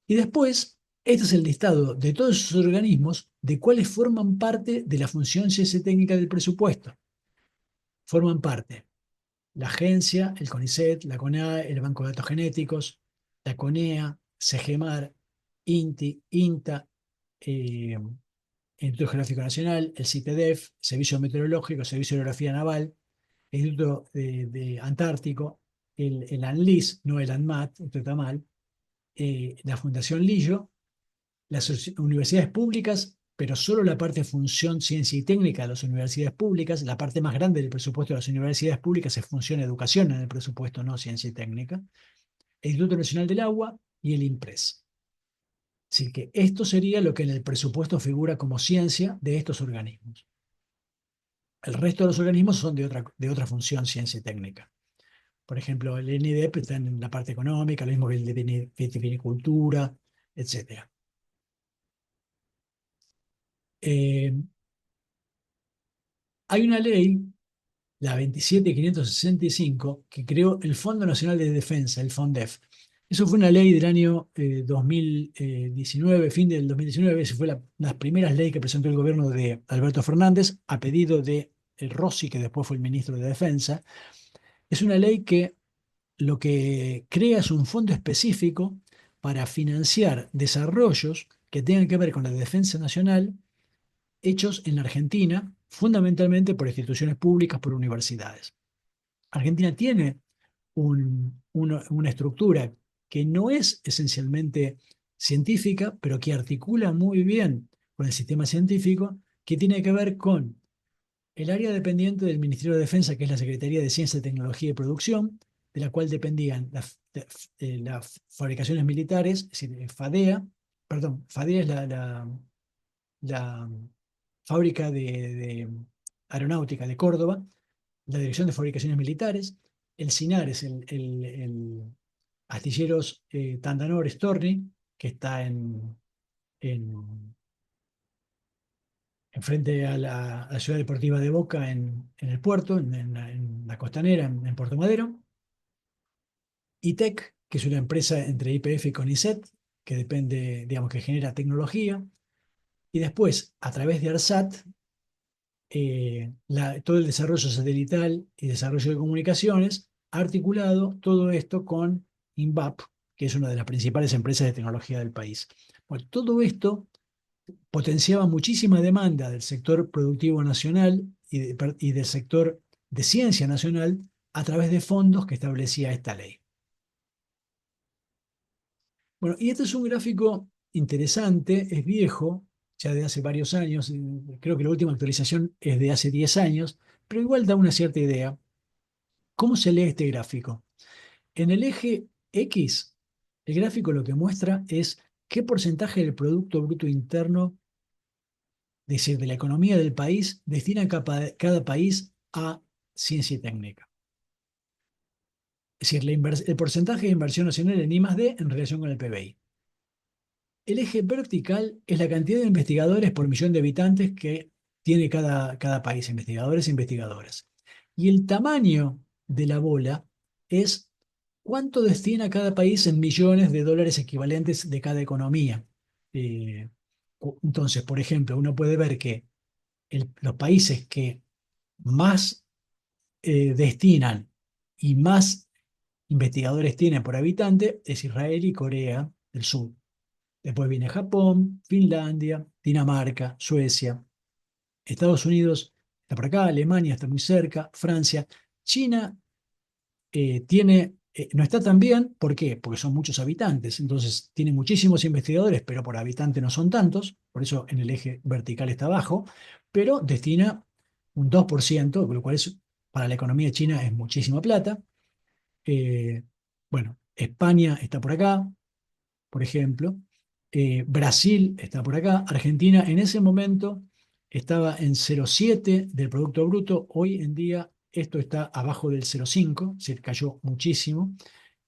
Y después, este es el listado de todos esos organismos de cuáles forman parte de la función ciencia técnica del presupuesto. Forman parte la agencia, el CONICET, la CONAE, el Banco de Datos Genéticos, la CONEA, CGMAR, INTI, INTA, Instituto Geográfico Nacional, el CITEDEF, Servicio Meteorológico, Servicio de Geografía Naval, el Instituto de Antártico, el ANLIS, no el ANMAT, esto está mal, la Fundación Lillo, las universidades públicas, pero solo la parte de función, ciencia y técnica de las universidades públicas. La parte más grande del presupuesto de las universidades públicas es función educación en el presupuesto, no ciencia y técnica. El Instituto Nacional del Agua y el INPRES. Así que esto sería lo que en el presupuesto figura como ciencia de estos organismos. El resto de los organismos son de otra función, ciencia y técnica. Por ejemplo, el INIDEP está en la parte económica, lo mismo que el de vitivinicultura, etc. Eh, Hay una ley, la 27565, que creó el Fondo Nacional de Defensa, el FONDEF. Eso fue una ley del año 2019, fin del 2019. Esa fue las primeras leyes que presentó el gobierno de Alberto Fernández a pedido de Rossi, que después fue el ministro de Defensa. Es una ley que lo que crea es un fondo específico para financiar desarrollos que tengan que ver con la defensa nacional hechos en la Argentina, fundamentalmente por instituciones públicas, por universidades. Argentina tiene una estructura que no es esencialmente científica, pero que articula muy bien con el sistema científico, que tiene que ver con el área dependiente del Ministerio de Defensa, que es la Secretaría de Ciencia, Tecnología y Producción, de la cual dependían las fabricaciones militares, es decir, FADEA, perdón, FADEA es la fábrica de aeronáutica de Córdoba, la Dirección de Fabricaciones Militares, el CINAR es el Astilleros Tandanor Storni, que está en, frente a la ciudad deportiva de Boca, en el puerto, en la costanera, en Puerto Madero. ITEC, que es una empresa entre YPF y CONICET, que depende, digamos, que genera tecnología. Y después, a través de ARSAT, todo el desarrollo satelital y desarrollo de comunicaciones, articulado todo esto con INVAP, que es una de las principales empresas de tecnología del país. Bueno, todo esto potenciaba muchísima demanda del sector productivo nacional y del sector de ciencia nacional a través de fondos que establecía esta ley. Bueno, y este es un gráfico interesante, es viejo, ya de hace varios años, creo que la última actualización es de hace 10 años, pero igual da una cierta idea. ¿Cómo se lee este gráfico? En el eje X, el gráfico lo que muestra es qué porcentaje del Producto Bruto Interno, es decir, de la economía del país, destina cada país a ciencia y técnica. Es decir, el porcentaje de inversión nacional en I+D en relación con el PBI. El eje vertical es la cantidad de investigadores por millón de habitantes que tiene cada país, investigadores e investigadoras. Y el tamaño de la bola es cuánto destina cada país en millones de dólares equivalentes de cada economía. Eh, entonces, por ejemplo, uno puede ver que los países que más destinan y más investigadores tienen por habitante es Israel y Corea del Sur. Después viene Japón, Finlandia, Dinamarca, Suecia, Estados Unidos está por acá, Alemania está muy cerca, Francia. China no está tan bien, ¿por qué? Porque son muchos habitantes, entonces tiene muchísimos investigadores, pero por habitante no son tantos, por eso en el eje vertical está abajo, pero destina un 2%, lo cual para la economía china es muchísima plata. Eh, bueno, España está por acá, por ejemplo. Brasil está por acá. Argentina en ese momento estaba en 0,7 del Producto Bruto. Hoy en día esto está abajo del 0,5, se cayó muchísimo.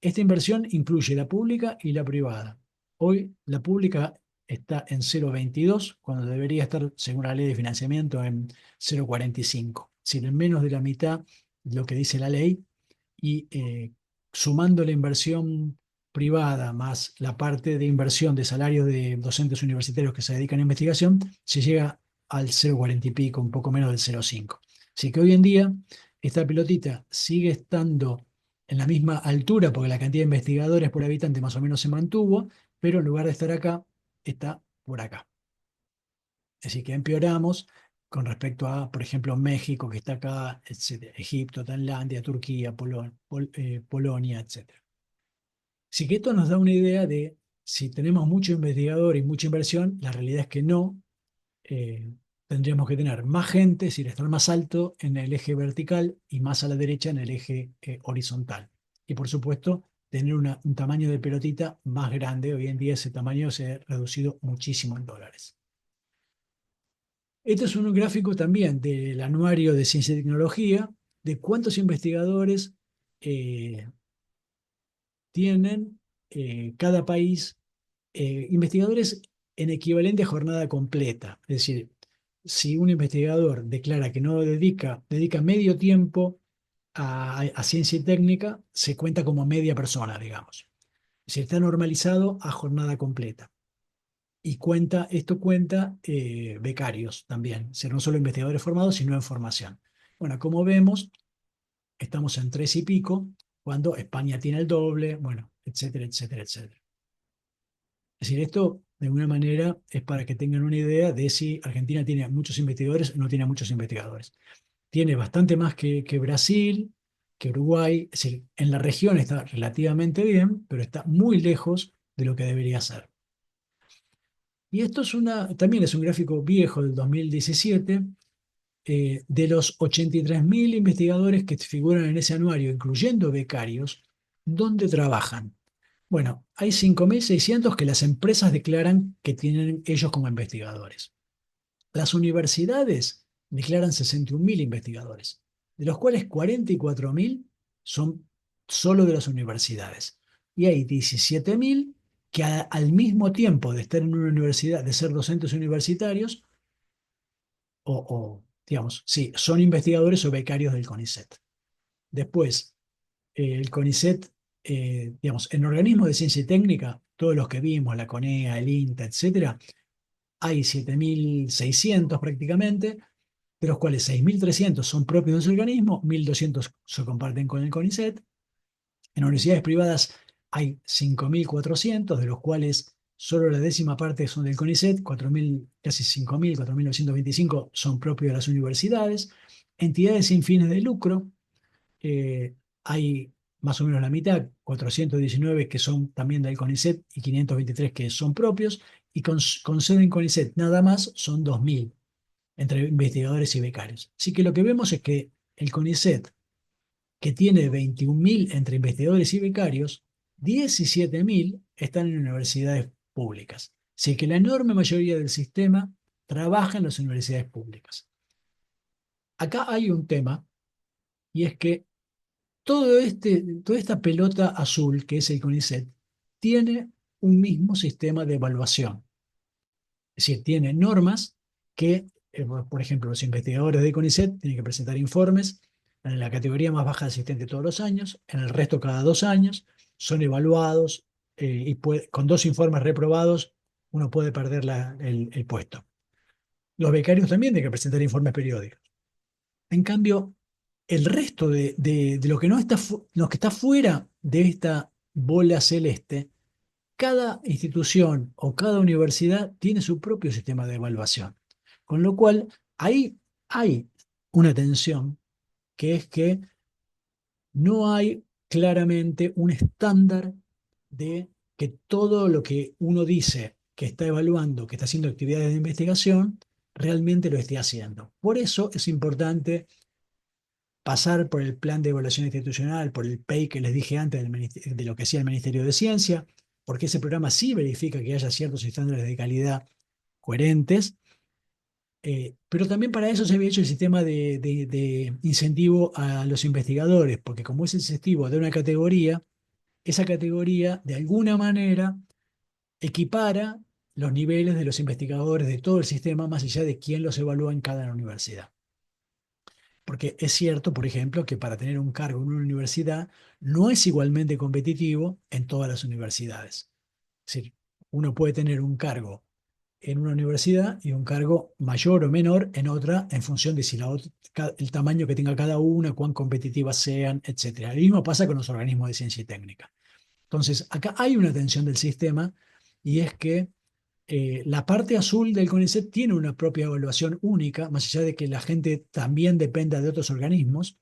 Esta inversión incluye la pública y la privada. Hoy la pública está en 0,22, cuando debería estar, según la ley de financiamiento, en 0,45. Es decir, en menos de la mitad de lo que dice la ley. Y sumando la inversión privada más la parte de inversión de salarios de docentes universitarios que se dedican a investigación, se llega al 0,40 y pico, un poco menos del 0,5. Así que hoy en día esta pelotita sigue estando en la misma altura porque la cantidad de investigadores por habitante más o menos se mantuvo, pero en lugar de estar acá, está por acá. Es decir, que empeoramos con respecto a, por ejemplo, México, que está acá, etcétera, Egipto, Tailandia, Turquía, Polonia, etcétera. Así que esto nos da una idea de si tenemos mucho investigador y mucha inversión, la realidad es que no. eh, Tendríamos que tener más gente, es decir, estar más alto en el eje vertical y más a la derecha en el eje horizontal. Y por supuesto, tener un tamaño de pelotita más grande. Hoy en día ese tamaño se ha reducido muchísimo en dólares. Este es un gráfico también del Anuario de Ciencia y Tecnología, de cuántos investigadores eh, tienen cada país, investigadores en equivalente a jornada completa. Es decir, si un investigador declara que no dedica medio tiempo a ciencia y técnica, se cuenta como media persona, digamos. Es decir, está normalizado a jornada completa. Y esto cuenta becarios también, o sea, no solo investigadores formados, sino en formación. Bueno, como vemos, estamos en 3 y pico, cuando España tiene el doble, bueno, etcétera, etcétera, etcétera. Es decir, esto de alguna manera es para que tengan una idea de si Argentina tiene muchos investigadores o no tiene muchos investigadores. Tiene bastante más que Brasil, que Uruguay, es decir, en la región está relativamente bien, pero está muy lejos de lo que debería ser. Y esto también es un gráfico viejo del 2017, de los 83.000 investigadores que figuran en ese anuario, incluyendo becarios, ¿dónde trabajan? Bueno, hay 5.600 que las empresas declaran que tienen ellos como investigadores. Las universidades declaran 61.000 investigadores, de los cuales 44.000 son solo de las universidades. Y hay 17.000 que al mismo tiempo de estar en una universidad, de ser docentes universitarios, digamos, sí, son investigadores o becarios del CONICET. Después, el CONICET, digamos, en organismos de ciencia y técnica, todos los que vimos, la CONEA, el INTA, etcétera, hay 7.600 prácticamente, de los cuales 6.300 son propios de ese organismo, 1.200 se comparten con el CONICET. En universidades privadas hay 5.400, de los cuales solo la décima parte son del CONICET, 4.000, casi 5.000, 4.925 son propios de las universidades. Entidades sin fines de lucro, eh, hay más o menos la mitad, 419 que son también del CONICET y 523 que son propios, y con sede en CONICET nada más son 2.000 entre investigadores y becarios. Así que lo que vemos es que el CONICET, que tiene 21.000 entre investigadores y becarios, 17.000 están en universidades públicas. Así que la enorme mayoría del sistema trabaja en las universidades públicas. Acá hay un tema, y es que toda esta pelota azul que es el CONICET tiene un mismo sistema de evaluación. Es decir, tiene normas que, por ejemplo, los investigadores de CONICET tienen que presentar informes en la categoría más baja de asistente todos los años, en el resto cada 2 años, son evaluados y con 2 informes reprobados uno puede perder el puesto. Los becarios también tienen que presentar informes periódicos. En cambio, el resto de lo que no está, lo que está fuera de esta bola celeste, cada institución o cada universidad tiene su propio sistema de evaluación. Con lo cual, ahí hay una tensión, que es que no hay claramente un estándar de que todo lo que uno dice que está evaluando, que está haciendo actividades de investigación, realmente lo esté haciendo. Por eso es importante pasar por el plan de evaluación institucional, por el PEI que les dije antes de lo que hacía el Ministerio de Ciencia, porque ese programa sí verifica que haya ciertos estándares de calidad coherentes, pero también para eso se había hecho el sistema de incentivo a los investigadores, porque como es incentivo de una categoría, esa categoría de alguna manera equipara los niveles de los investigadores de todo el sistema, más allá de quién los evalúa en cada universidad. Porque es cierto, por ejemplo, que para tener un cargo en una universidad no es igualmente competitivo en todas las universidades. Es decir, uno puede tener un cargo en una universidad y un cargo mayor o menor en otra en función de si el tamaño que tenga cada una, cuán competitivas sean, etcétera. Lo mismo pasa con los organismos de ciencia y técnica. Entonces, acá hay una tensión del sistema y es que La parte azul del CONICET tiene una propia evaluación única, más allá de que la gente también dependa de otros organismos,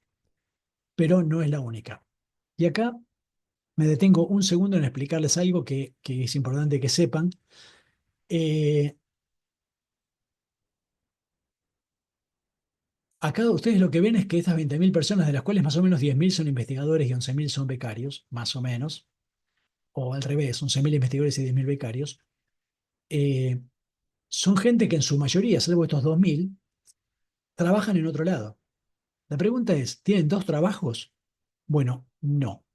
pero no es la única. Y acá me detengo un segundo en explicarles algo que es importante que sepan. Eh, Acá ustedes lo que ven es que estas 20.000 personas, de las cuales más o menos 10.000 son investigadores y 11.000 son becarios, más o menos, o al revés, 11.000 investigadores y 10.000 becarios, eh, son gente que en su mayoría, salvo estos 2.000, trabajan en otro lado. La pregunta es, ¿tienen dos trabajos? Bueno, no.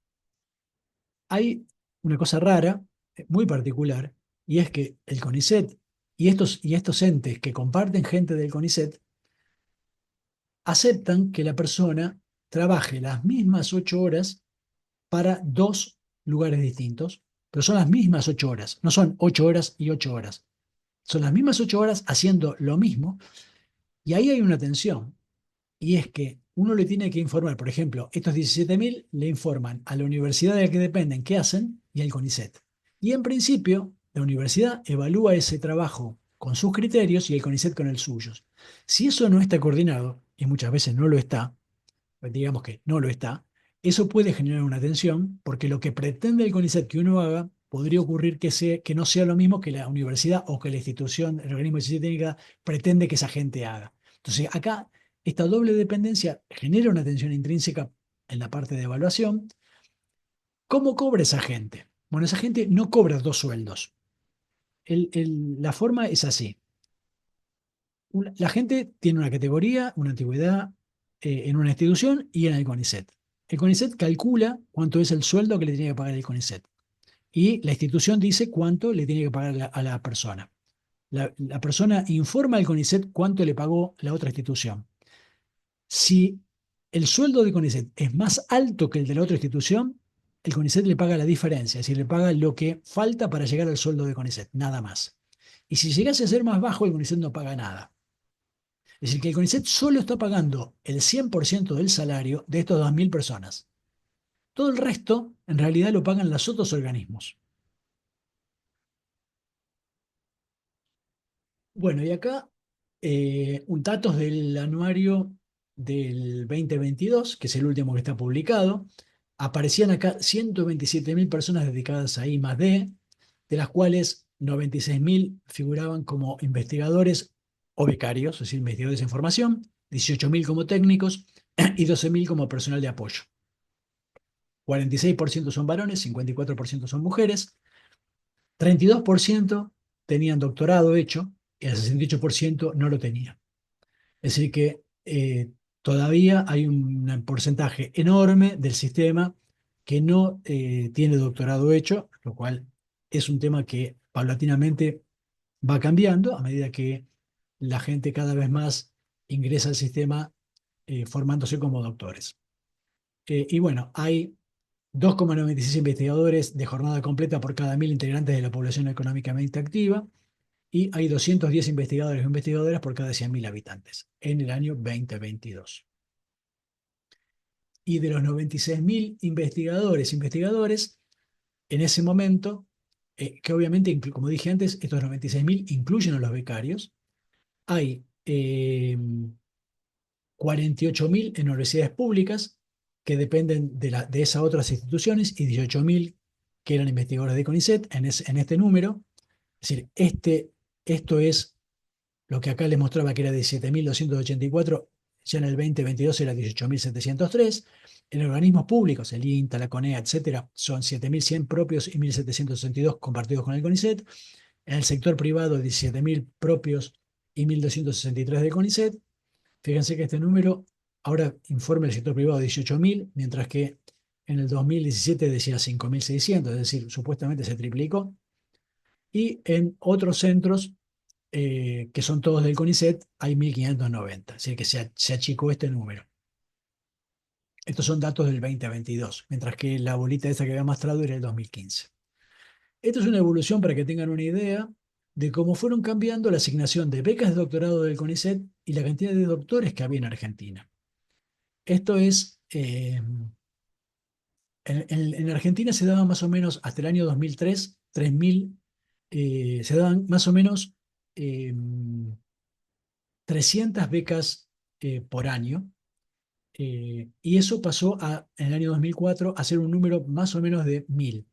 Hay una cosa rara, muy particular, y es que el CONICET y estos entes que comparten gente del CONICET aceptan que la persona trabaje las mismas 8 horas para dos lugares distintos, pero son las mismas 8 horas, no son 8 horas y 8 horas. Son las mismas 8 horas haciendo lo mismo, y ahí hay una tensión, y es que uno le tiene que informar, por ejemplo, estos 17.000 le informan a la universidad de la que dependen qué hacen y al CONICET. Y en principio, la universidad evalúa ese trabajo con sus criterios y el CONICET con el suyo. Si eso no está coordinado, y muchas veces no lo está, digamos que no lo está, eso puede generar una tensión, porque lo que pretende el CONICET que uno haga podría ocurrir que no sea lo mismo que la universidad o que la institución, el organismo de ciencia técnica pretende que esa gente haga. Entonces, acá esta doble dependencia genera una tensión intrínseca en la parte de evaluación. ¿Cómo cobra esa gente? Bueno, esa gente no cobra dos sueldos. La forma es así. La gente tiene una categoría, una antigüedad en una institución y en el CONICET. El CONICET calcula cuánto es el sueldo que le tiene que pagar el CONICET. Y la institución dice cuánto le tiene que pagar a la persona. La persona informa al CONICET cuánto le pagó la otra institución. Si el sueldo de CONICET es más alto que el de la otra institución, el CONICET le paga la diferencia, es decir, le paga lo que falta para llegar al sueldo de CONICET, nada más. Y si llegase a ser más bajo, el CONICET no paga nada. Es decir, que el CONICET solo está pagando el 100% del salario de estas 2.000 personas. Todo el resto, en realidad, lo pagan los otros organismos. Bueno, y acá un datos del anuario del 2022, que es el último que está publicado. Aparecían acá 127.000 personas dedicadas a I+D, de las cuales 96.000 figuraban como investigadores o becarios, es decir, investigadores en formación, 18.000 como técnicos y 12.000 como personal de apoyo. 46% son varones, 54% son mujeres, 32% tenían doctorado hecho y el 68% no lo tenía. Es decir, que todavía hay un porcentaje enorme del sistema que no tiene doctorado hecho, lo cual es un tema que paulatinamente va cambiando a medida que la gente cada vez más ingresa al sistema formándose como doctores. Y bueno, hay 2,96 investigadores de jornada completa por cada 1.000 integrantes de la población económicamente activa, y hay 210 investigadores o investigadoras por cada 100.000 habitantes en el año 2022. Y de los 96.000 investigadores, en ese momento, que obviamente, como dije antes, estos 96.000 incluyen a los becarios, hay 48.000 en universidades públicas que dependen de esas otras instituciones y 18.000 que eran investigadores de CONICET en este número. Es decir, esto es lo que acá les mostraba que era 17.284, ya en el 2022 era 18.703. En organismos públicos, el INTA, la CONEA, etcétera, son 7.100 propios y 1.762 compartidos con el CONICET. En el sector privado, 17.000 propios y 1.263 del CONICET. Fíjense que este número, ahora informa el sector privado 18.000, mientras que en el 2017 decía 5.600, es decir, supuestamente se triplicó. Y en otros centros, que son todos del CONICET, hay 1.590, es decir, que se achicó este número. Estos son datos del 2022, mientras que la bolita esa que había mostrado era el 2015. Esto es una evolución para que tengan una idea de cómo fueron cambiando la asignación de becas de doctorado del CONICET y la cantidad de doctores que había en Argentina. Esto es, en Argentina se daba más o menos hasta el año 2003, 3.000 se daban más o menos eh, 300 becas por año, y eso pasó en el año 2004 a ser un número más o menos de 1000.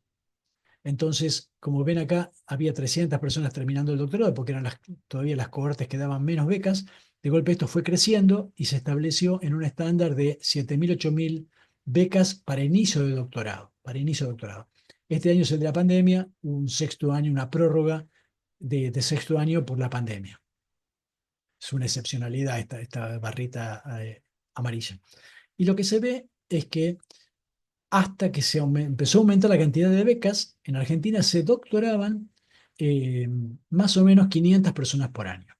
Entonces, como ven acá, había 300 personas terminando el doctorado porque eran todavía las cohortes que daban menos becas. De golpe esto fue creciendo y se estableció en un estándar de 7000, 8000 becas para inicio de doctorado, para inicio de doctorado. Este año es el de la pandemia, un sexto año, una prórroga de sexto año por la pandemia. Es una excepcionalidad esta barrita amarilla. Y lo que se ve es que hasta que empezó a aumentar la cantidad de becas, en Argentina se doctoraban eh, más o menos 500 personas por año,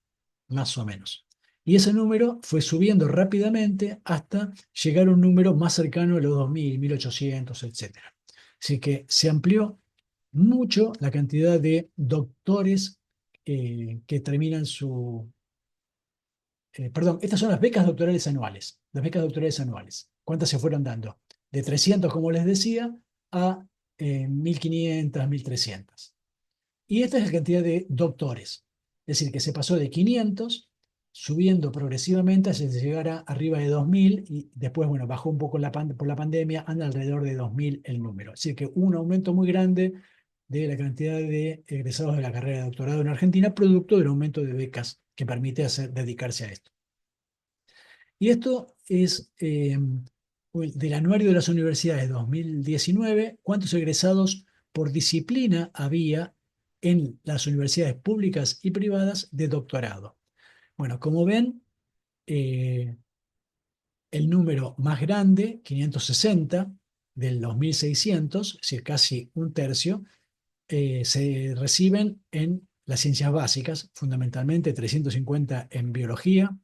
más o menos. Y ese número fue subiendo rápidamente hasta llegar a un número más cercano a los 2000, 1800, etcétera. Así que se amplió mucho la cantidad de doctores que terminan perdón, estas son las becas doctorales anuales, las becas doctorales anuales. ¿Cuántas se fueron dando? De 300, como les decía, a 1500, 1300. Y esta es la cantidad de doctores. Es decir, que se pasó de 500, subiendo progresivamente hasta llegar a arriba de 2000, y después, bueno, bajó un poco por la pandemia, anda alrededor de 2000 el número. Es decir, que un aumento muy grande de la cantidad de egresados de la carrera de doctorado en Argentina, producto del aumento de becas que permite dedicarse a esto. Y esto es del anuario de las universidades 2019, cuántos egresados por disciplina había en las universidades públicas y privadas de doctorado. Bueno, como ven, eh, el número más grande, 560, del 2600, es decir, casi un tercio, se reciben en las ciencias básicas, fundamentalmente 350 en biología,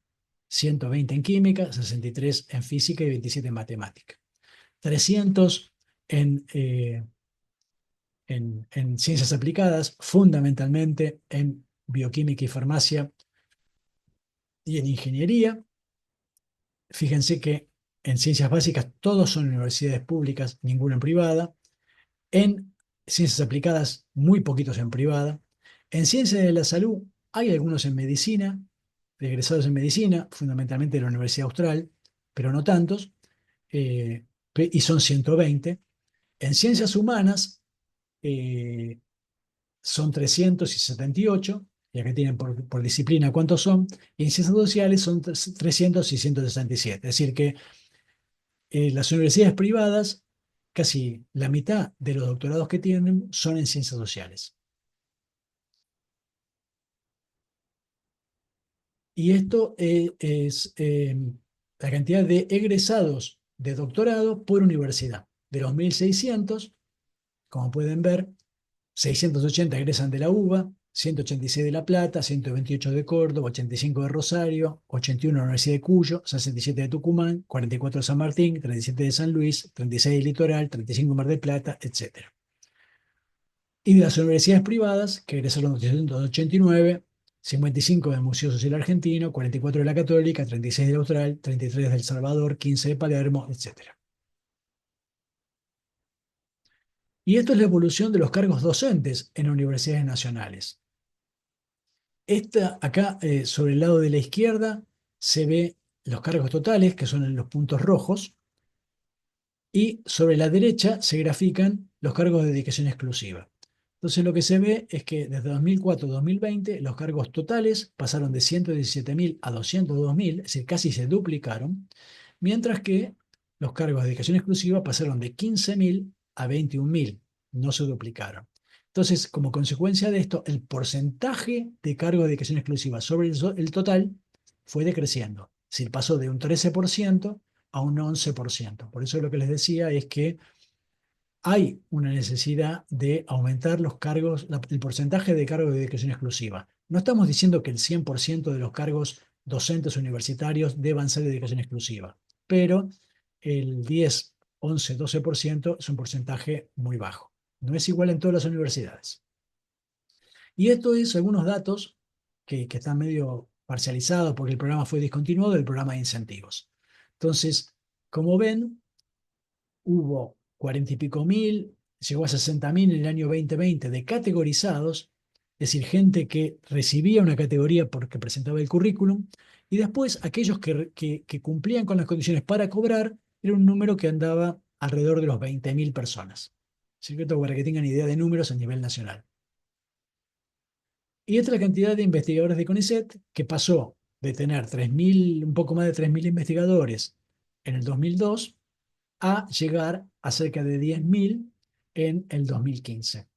120 en química, 63 en física y 27 en matemática. 300 en, eh, en ciencias aplicadas, fundamentalmente en bioquímica y farmacia y en ingeniería. Fíjense que en ciencias básicas todos son universidades públicas, ninguna en privada. En ciencias aplicadas, muy poquitos en privada. En ciencias de la salud, hay algunos en medicina, egresados en medicina, fundamentalmente de la Universidad Austral, pero no tantos, eh, y son 120. En ciencias humanas eh, son 378, y acá tienen por disciplina cuántos son, y en ciencias sociales son 300 y 167. Es decir, que las universidades privadas, casi la mitad de los doctorados que tienen son en ciencias sociales. Y esto es la cantidad de egresados de doctorado por universidad. De los 1600, como pueden ver, 680 egresan de la UBA, 186 de La Plata, 128 de Córdoba, 85 de Rosario, 81 de la Universidad de Cuyo, 67 de Tucumán, 44 de San Martín, 37 de San Luis, 36 de Litoral, 35 de Mar del Plata, etc. Y de las universidades privadas, que egresaron 289, 55 del Museo Social Argentino, 44 de la Católica, 36 del Austral, 33 del Salvador, 15 de Palermo, etc. Y esto es la evolución de los cargos docentes en universidades nacionales. Acá, sobre el lado de la izquierda, se ve los cargos totales, que son en los puntos rojos, y sobre la derecha se grafican los cargos de dedicación exclusiva. Entonces lo que se ve es que desde 2004 a 2020 los cargos totales pasaron de 117.000 a 202.000, es decir, casi se duplicaron, mientras que los cargos de dedicación exclusiva pasaron de 15.000 a 21.000, no se duplicaron. Entonces, como consecuencia de esto, el porcentaje de cargos de dedicación exclusiva sobre el total fue decreciendo. Es decir, pasó de un 13% a un 11%. Por eso lo que les decía es que hay una necesidad de aumentar los cargos, el porcentaje de cargos de dedicación exclusiva. No estamos diciendo que el 100% de los cargos docentes universitarios deban ser de dedicación exclusiva, pero el 10, 11, 12% es un porcentaje muy bajo. No es igual en todas las universidades. Y esto es algunos datos que están medio parcializados porque el programa fue discontinuado del programa de incentivos. Entonces, como ven, hubo 40 y pico mil, llegó a 60.000 en el año 2020 de categorizados, es decir, gente que recibía una categoría porque presentaba el currículum, y después aquellos que cumplían con las condiciones para cobrar, era un número que andaba alrededor de los 20.000 personas. Secreto para que tengan idea de números a nivel nacional. Y esta es la cantidad de investigadores de CONICET que pasó de tener 3.000, un poco más de 3.000 investigadores en el 2002 a llegar a cerca de 10.000 en el 2015.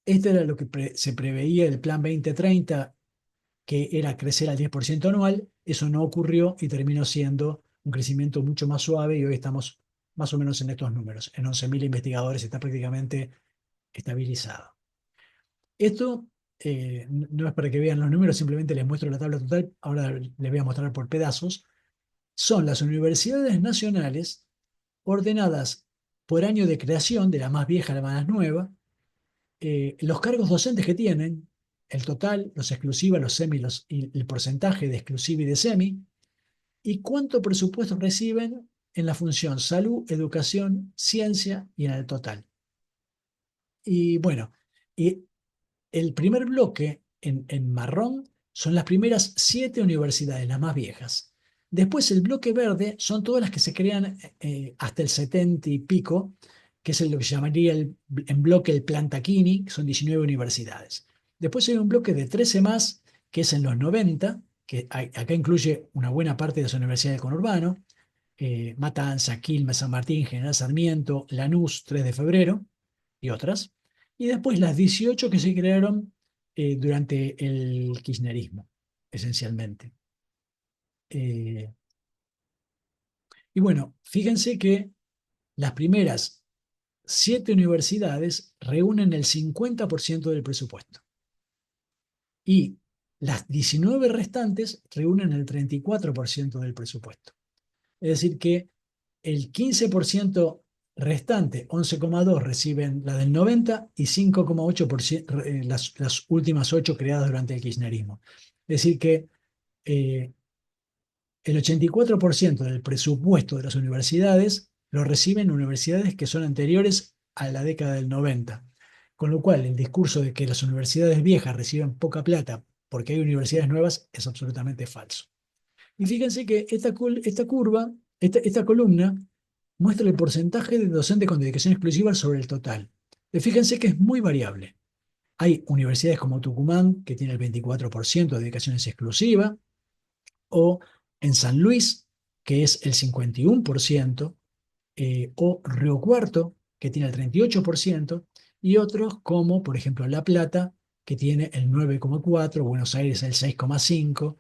Esto era lo que se preveía del Plan 2030, que era crecer al 10% anual. Eso no ocurrió y terminó siendo un crecimiento mucho más suave y hoy estamos más o menos en estos números. En 11.000 investigadores está prácticamente estabilizado. Esto no es para que vean los números, simplemente les muestro la tabla total. Ahora les voy a mostrar por pedazos. Son las universidades nacionales ordenadas por año de creación, de la más vieja a la más nueva, los cargos docentes que tienen, el total, los exclusivas, los semi, y el porcentaje de exclusiva y de semi, y cuánto presupuesto reciben en la función salud, educación, ciencia y en el total. Y bueno, y el primer bloque en marrón son las primeras 7 universidades, las más viejas. Después el bloque verde son todas las que se crean hasta el 70 y pico, que es lo que se llamaría en bloque el Plan Tacchini, que son 19 universidades. Después hay un bloque de 13 más, que es en los 90, que acá incluye una buena parte de las universidades del conurbano, Matanza, Quilmes, San Martín, General Sarmiento, Lanús, 3 de febrero y otras. Y después las 18 que se crearon durante el kirchnerismo, esencialmente. Eh, y bueno, fíjense que las primeras 7 universidades reúnen el 50% del presupuesto y las 19 restantes reúnen el 34% del presupuesto. Es decir, que el 15% restante, 11,2, reciben la del 90 y 5,8% las últimas 8 creadas durante el kirchnerismo. Es decir, que eh, el 84% del presupuesto de las universidades lo reciben universidades que son anteriores a la década del 90. Con lo cual, el discurso de que las universidades viejas reciben poca plata porque hay universidades nuevas es absolutamente falso. Y fíjense que esta curva, esta columna, muestra el porcentaje de docentes con dedicación exclusiva sobre el total. Y fíjense que es muy variable. Hay universidades como Tucumán, que tiene el 24% de dedicaciones exclusivas, o en San Luis, que es el 51%, o Río Cuarto, que tiene el 38%, y otros como, por ejemplo, La Plata, que tiene el 9,4%, Buenos Aires el 6,5%,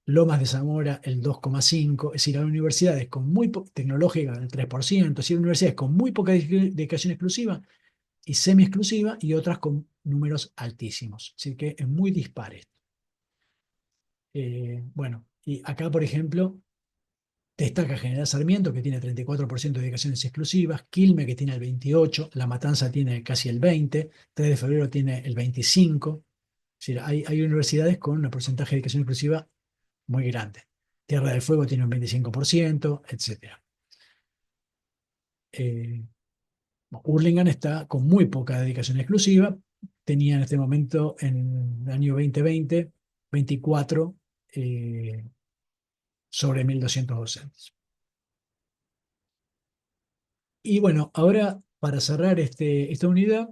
Lomas de Zamora el 2,5%, es decir, hay universidades con muy tecnológica el 3%, es decir, universidades con muy poca dedicación exclusiva y semi-exclusiva y otras con números altísimos. Así que es muy dispar esto. Bueno, y acá, por ejemplo, destaca General Sarmiento, que tiene 34% de dedicaciones exclusivas, Quilmes, que tiene el 28%, La Matanza tiene casi el 20%, 3 de febrero tiene el 25%. Es decir, hay universidades con un porcentaje de dedicación exclusiva muy grande. Tierra del Fuego tiene un 25%, etc. Eh, Hurlingham está con muy poca dedicación exclusiva. Tenía en este momento, en el año 2020, 24 sobre 1.200 docentes. Y bueno, ahora para cerrar esta unidad,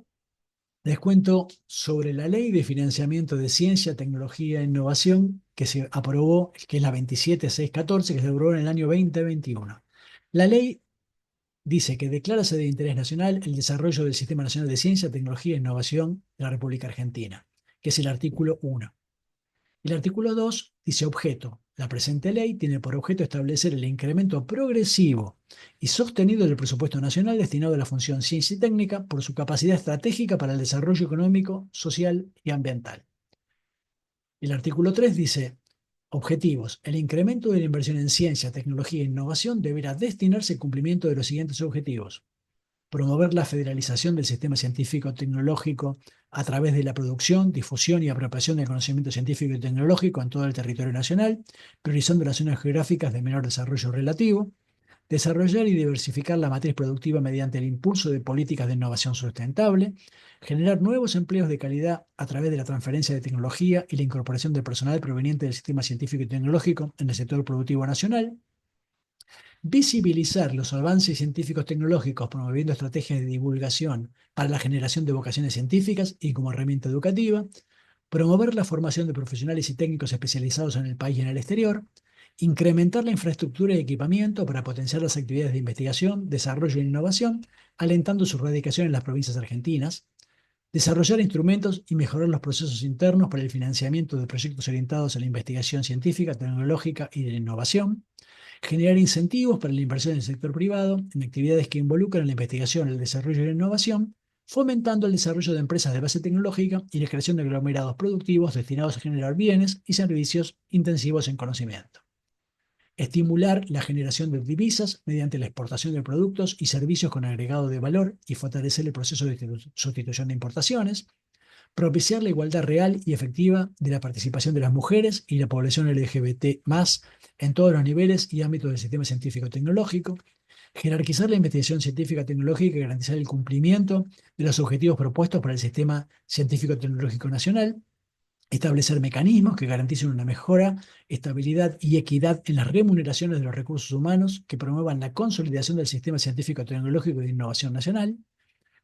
les cuento sobre la Ley de Financiamiento de Ciencia, Tecnología e Innovación que se aprobó, que es la 27614, que se aprobó en el año 2021. La ley dice que declárase de interés nacional el desarrollo del Sistema Nacional de Ciencia, Tecnología e Innovación de la República Argentina, que es el artículo 1. El artículo 2 dice objeto. La presente ley tiene por objeto establecer el incremento progresivo y sostenido del presupuesto nacional destinado a la función ciencia y técnica por su capacidad estratégica para el desarrollo económico, social y ambiental. El artículo 3 dice objetivos. El incremento de la inversión en ciencia, tecnología e innovación deberá destinarse al cumplimiento de los siguientes objetivos: promover la federalización del sistema científico-tecnológico a través de la producción, difusión y apropiación del conocimiento científico y tecnológico en todo el territorio nacional, priorizando las zonas geográficas de menor desarrollo relativo, desarrollar y diversificar la matriz productiva mediante el impulso de políticas de innovación sustentable, generar nuevos empleos de calidad a través de la transferencia de tecnología y la incorporación de personal proveniente del sistema científico y tecnológico en el sector productivo nacional, visibilizar los avances científicos tecnológicos promoviendo estrategias de divulgación para la generación de vocaciones científicas y como herramienta educativa, promover la formación de profesionales y técnicos especializados en el país y en el exterior, incrementar la infraestructura y equipamiento para potenciar las actividades de investigación, desarrollo e innovación, alentando su radicación en las provincias argentinas, desarrollar instrumentos y mejorar los procesos internos para el financiamiento de proyectos orientados a la investigación científica, tecnológica y de la innovación, generar incentivos para la inversión en el sector privado en actividades que involucran la investigación, el desarrollo y la innovación, fomentando el desarrollo de empresas de base tecnológica y la creación de aglomerados productivos destinados a generar bienes y servicios intensivos en conocimiento. Estimular la generación de divisas mediante la exportación de productos y servicios con agregado de valor y fortalecer el proceso de sustitución de importaciones. Propiciar la igualdad real y efectiva de la participación de las mujeres y la población LGBT+, en todos los niveles y ámbitos del sistema científico-tecnológico. Jerarquizar la investigación científica tecnológica y garantizar el cumplimiento de los objetivos propuestos para el sistema científico-tecnológico nacional. Establecer mecanismos que garanticen una mejora, estabilidad y equidad en las remuneraciones de los recursos humanos que promuevan la consolidación del sistema científico-tecnológico de innovación nacional.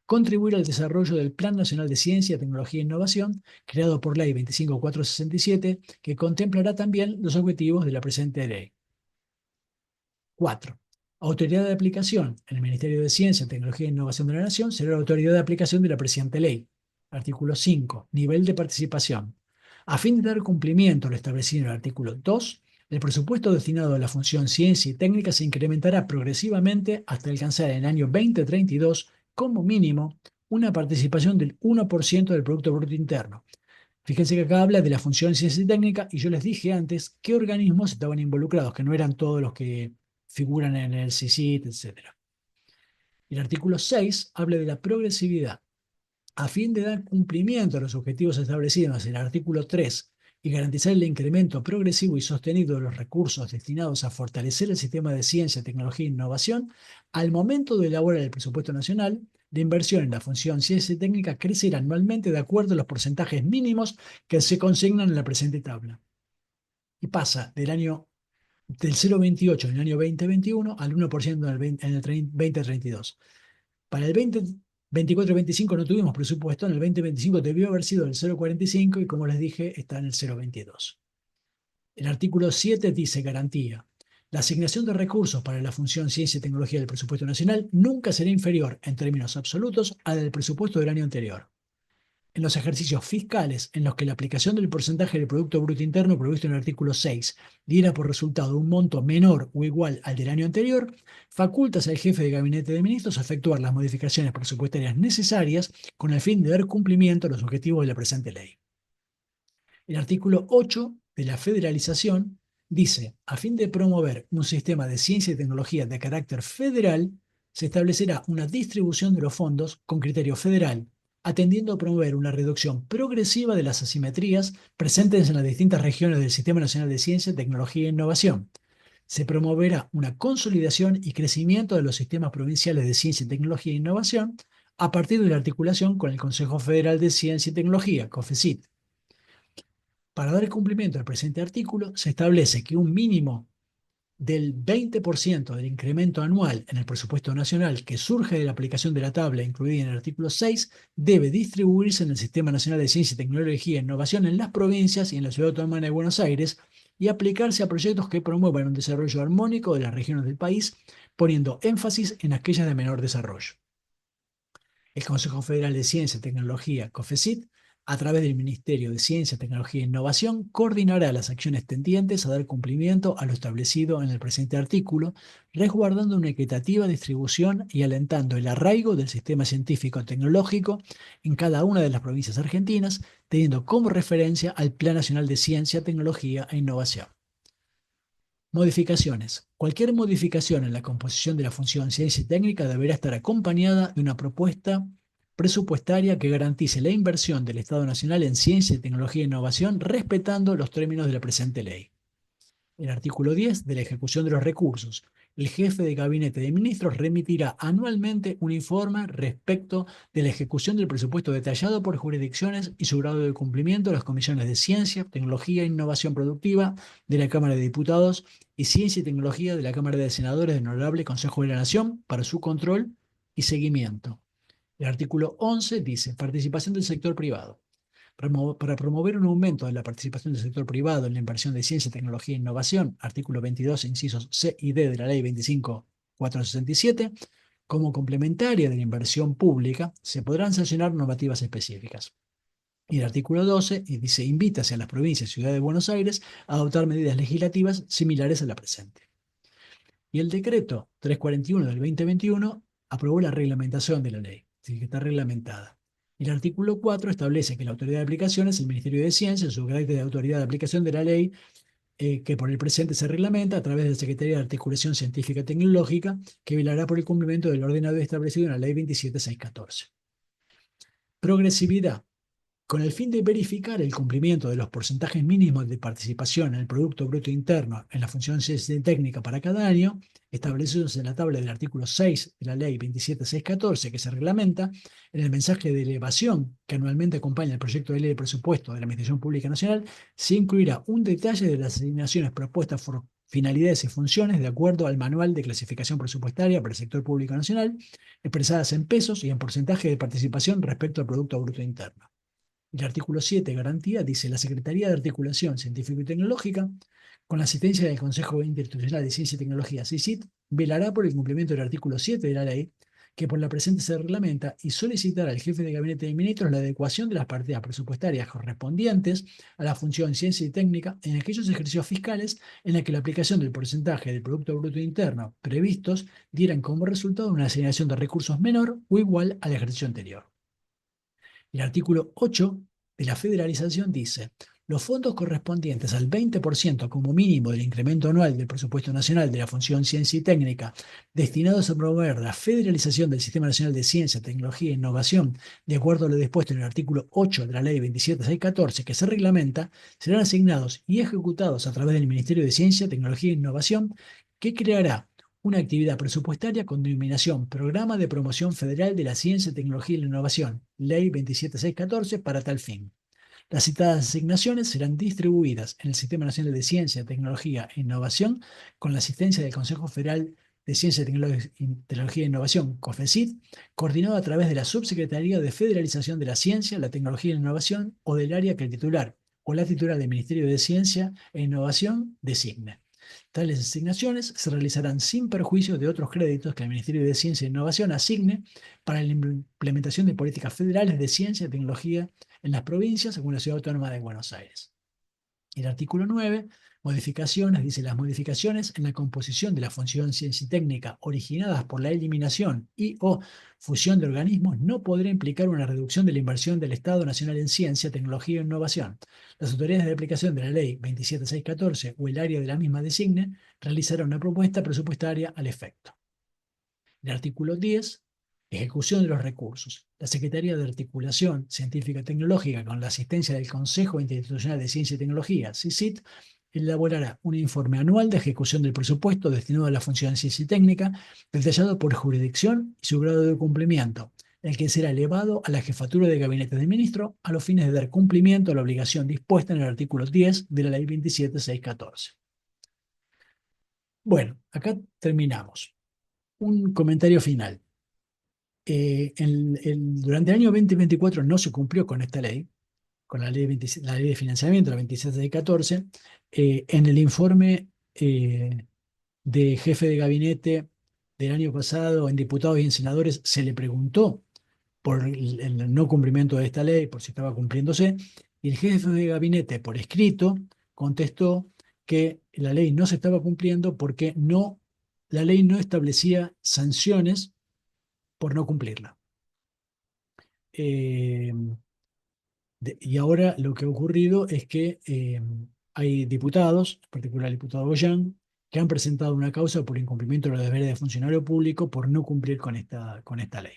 Contribuir al desarrollo del Plan Nacional de Ciencia, Tecnología e Innovación, creado por Ley 25467, que contemplará también los objetivos de la presente ley. 4. Autoridad de aplicación. El Ministerio de Ciencia, Tecnología e Innovación de la Nación será la autoridad de aplicación de la presente ley. Artículo 5. Nivel de participación. A fin de dar cumplimiento a lo establecido en el artículo 2, el presupuesto destinado a la función ciencia y técnica se incrementará progresivamente hasta alcanzar en el año 2032 como mínimo una participación del 1% del Producto Bruto Interno. Fíjense que acá habla de la función ciencia y técnica y yo les dije antes qué organismos estaban involucrados, que no eran todos los que figuran en el CICIT, etc. El artículo 6 habla de la progresividad. A fin de dar cumplimiento a los objetivos establecidos en el artículo 3 y garantizar el incremento progresivo y sostenido de los recursos destinados a fortalecer el sistema de ciencia, tecnología e innovación, al momento de elaborar el presupuesto nacional, la inversión en la función ciencia y técnica crecerá anualmente de acuerdo a los porcentajes mínimos que se consignan en la presente tabla. Y pasa del 0,28 en el año 2021 al 1% en el 2032. Para el 2024-25 no tuvimos presupuesto, en el 2025 debió haber sido el 0,45 y como les dije está en el 0,22. El artículo 7 dice garantía. La asignación de recursos para la función ciencia y tecnología del presupuesto nacional nunca será inferior en términos absolutos al del presupuesto del año anterior. En los ejercicios fiscales en los que la aplicación del porcentaje del Producto Bruto Interno previsto en el artículo 6 diera por resultado un monto menor o igual al del año anterior, facultas al jefe de gabinete de ministros a efectuar las modificaciones presupuestarias necesarias con el fin de dar cumplimiento a los objetivos de la presente ley. El artículo 8 de la federalización dice, a fin de promover un sistema de ciencia y tecnología de carácter federal, se establecerá una distribución de los fondos con criterio federal, atendiendo a promover una reducción progresiva de las asimetrías presentes en las distintas regiones del Sistema Nacional de Ciencia, Tecnología e Innovación. Se promoverá una consolidación y crecimiento de los sistemas provinciales de ciencia, tecnología e innovación a partir de la articulación con el Consejo Federal de Ciencia y Tecnología, COFECIT. Para dar cumplimiento al presente artículo, se establece que un mínimo del 20% del incremento anual en el presupuesto nacional que surge de la aplicación de la tabla incluida en el artículo 6 debe distribuirse en el Sistema Nacional de Ciencia, Tecnología e Innovación en las provincias y en la Ciudad Autónoma de Buenos Aires y aplicarse a proyectos que promuevan un desarrollo armónico de las regiones del país, poniendo énfasis en aquellas de menor desarrollo. El Consejo Federal de Ciencia y Tecnología, COFECIT, a través del Ministerio de Ciencia, Tecnología e Innovación, coordinará las acciones tendientes a dar cumplimiento a lo establecido en el presente artículo, resguardando una equitativa distribución y alentando el arraigo del sistema científico-tecnológico en cada una de las provincias argentinas, teniendo como referencia al Plan Nacional de Ciencia, Tecnología e Innovación. Modificaciones. Cualquier modificación en la composición de la función ciencia y técnica deberá estar acompañada de una propuesta presupuestaria que garantice la inversión del Estado Nacional en ciencia, tecnología e innovación, respetando los términos de la presente ley. El artículo 10 de la ejecución de los recursos el jefe de gabinete de ministros remitirá anualmente un informe respecto de la ejecución del presupuesto detallado por jurisdicciones y su grado de cumplimiento a las comisiones de Ciencia, Tecnología e Innovación Productiva de la Cámara de Diputados y Ciencia y Tecnología de la Cámara de Senadores del Honorable Consejo de la Nación para su control y seguimiento. El artículo 11 dice, participación del sector privado. Para promover un aumento de la participación del sector privado en la inversión de ciencia, tecnología e innovación, artículo 22, incisos C y D de la Ley 25.467, como complementaria de la inversión pública, se podrán sancionar normativas específicas. Y el artículo 12 dice, invítase a las provincias y ciudad de Buenos Aires a adoptar medidas legislativas similares a la presente. Y el decreto 341 del 2021 aprobó la reglamentación de la ley, así que está reglamentada. Y el artículo 4 establece que la autoridad de aplicación es el Ministerio de Ciencia, en su carácter de autoridad de aplicación de la ley, que por el presente se reglamenta a través de la Secretaría de Articulación Científica y Tecnológica, que velará por el cumplimiento del ordenado establecido en la Ley 27614. Progresividad. Con el fin de verificar el cumplimiento de los porcentajes mínimos de participación en el Producto Bruto Interno en la función ciencia y técnica para cada año, establecidos en la tabla del artículo 6 de la Ley 27614, que se reglamenta, en el mensaje de elevación que anualmente acompaña el proyecto de ley de presupuesto de la Administración Pública Nacional, se incluirá un detalle de las asignaciones propuestas por finalidades y funciones de acuerdo al Manual de Clasificación Presupuestaria para el Sector Público Nacional, expresadas en pesos y en porcentaje de participación respecto al Producto Bruto Interno. El artículo 7, garantía, dice la Secretaría de Articulación Científica y Tecnológica, con la asistencia del Consejo Interinstitucional de Ciencia y Tecnología, CICIT, velará por el cumplimiento del artículo 7 de la ley, que por la presente se reglamenta, y solicitará al jefe de gabinete de ministros la adecuación de las partidas presupuestarias correspondientes a la función ciencia y técnica en aquellos ejercicios fiscales en los que la aplicación del porcentaje del Producto Bruto Interno previstos dieran como resultado una asignación de recursos menor o igual al ejercicio anterior. El artículo 8 de la federalización dice, los fondos correspondientes al 20% como mínimo del incremento anual del presupuesto nacional de la función ciencia y técnica destinados a promover la federalización del Sistema Nacional de Ciencia, Tecnología e Innovación, de acuerdo a lo dispuesto en el artículo 8 de la Ley 27614 que se reglamenta, serán asignados y ejecutados a través del Ministerio de Ciencia, Tecnología e Innovación, que creará una actividad presupuestaria con denominación Programa de Promoción Federal de la Ciencia, Tecnología y la Innovación, Ley 27614, para tal fin. Las citadas asignaciones serán distribuidas en el Sistema Nacional de Ciencia, Tecnología e Innovación con la asistencia del Consejo Federal de Ciencia, Tecnología e Innovación, COFECIT, coordinado a través de la Subsecretaría de Federalización de la Ciencia, la Tecnología y la Innovación o del área que el titular o la titular del Ministerio de Ciencia e Innovación designe. Tales asignaciones se realizarán sin perjuicio de otros créditos que el Ministerio de Ciencia e Innovación asigne para la implementación de políticas federales de ciencia y tecnología en las provincias según la Ciudad Autónoma de Buenos Aires. El artículo 9, modificaciones, dice las modificaciones en la composición de la función ciencia y técnica originadas por la eliminación y o fusión de organismos no podrá implicar una reducción de la inversión del Estado Nacional en ciencia, tecnología e innovación. Las autoridades de aplicación de la ley 27614 o el área de la misma designe realizarán una propuesta presupuestaria al efecto. El artículo 10, ejecución de los recursos. La Secretaría de Articulación Científica y Tecnológica, con la asistencia del Consejo Interinstitucional de Ciencia y Tecnología, CICIT, elaborará un informe anual de ejecución del presupuesto destinado a la función ciencia y técnica, detallado por jurisdicción y su grado de cumplimiento, el que será elevado a la jefatura de gabinete del ministro a los fines de dar cumplimiento a la obligación dispuesta en el artículo 10 de la Ley 27614. Bueno, acá terminamos. Un comentario final. Durante el año 2024 no se cumplió con esta ley, con la ley de financiamiento, la 2714. En el informe de jefe de gabinete del año pasado, en diputados y en senadores, se le preguntó por el no cumplimiento de esta ley, por si estaba cumpliéndose, y el jefe de gabinete, por escrito, contestó que la ley no se estaba cumpliendo porque la ley no establecía sanciones por no cumplirla. Eh, y ahora lo que ha ocurrido es que hay diputados, en particular el diputado Goyán, que han presentado una causa por incumplimiento de los deberes de funcionario público por no cumplir con esta ley.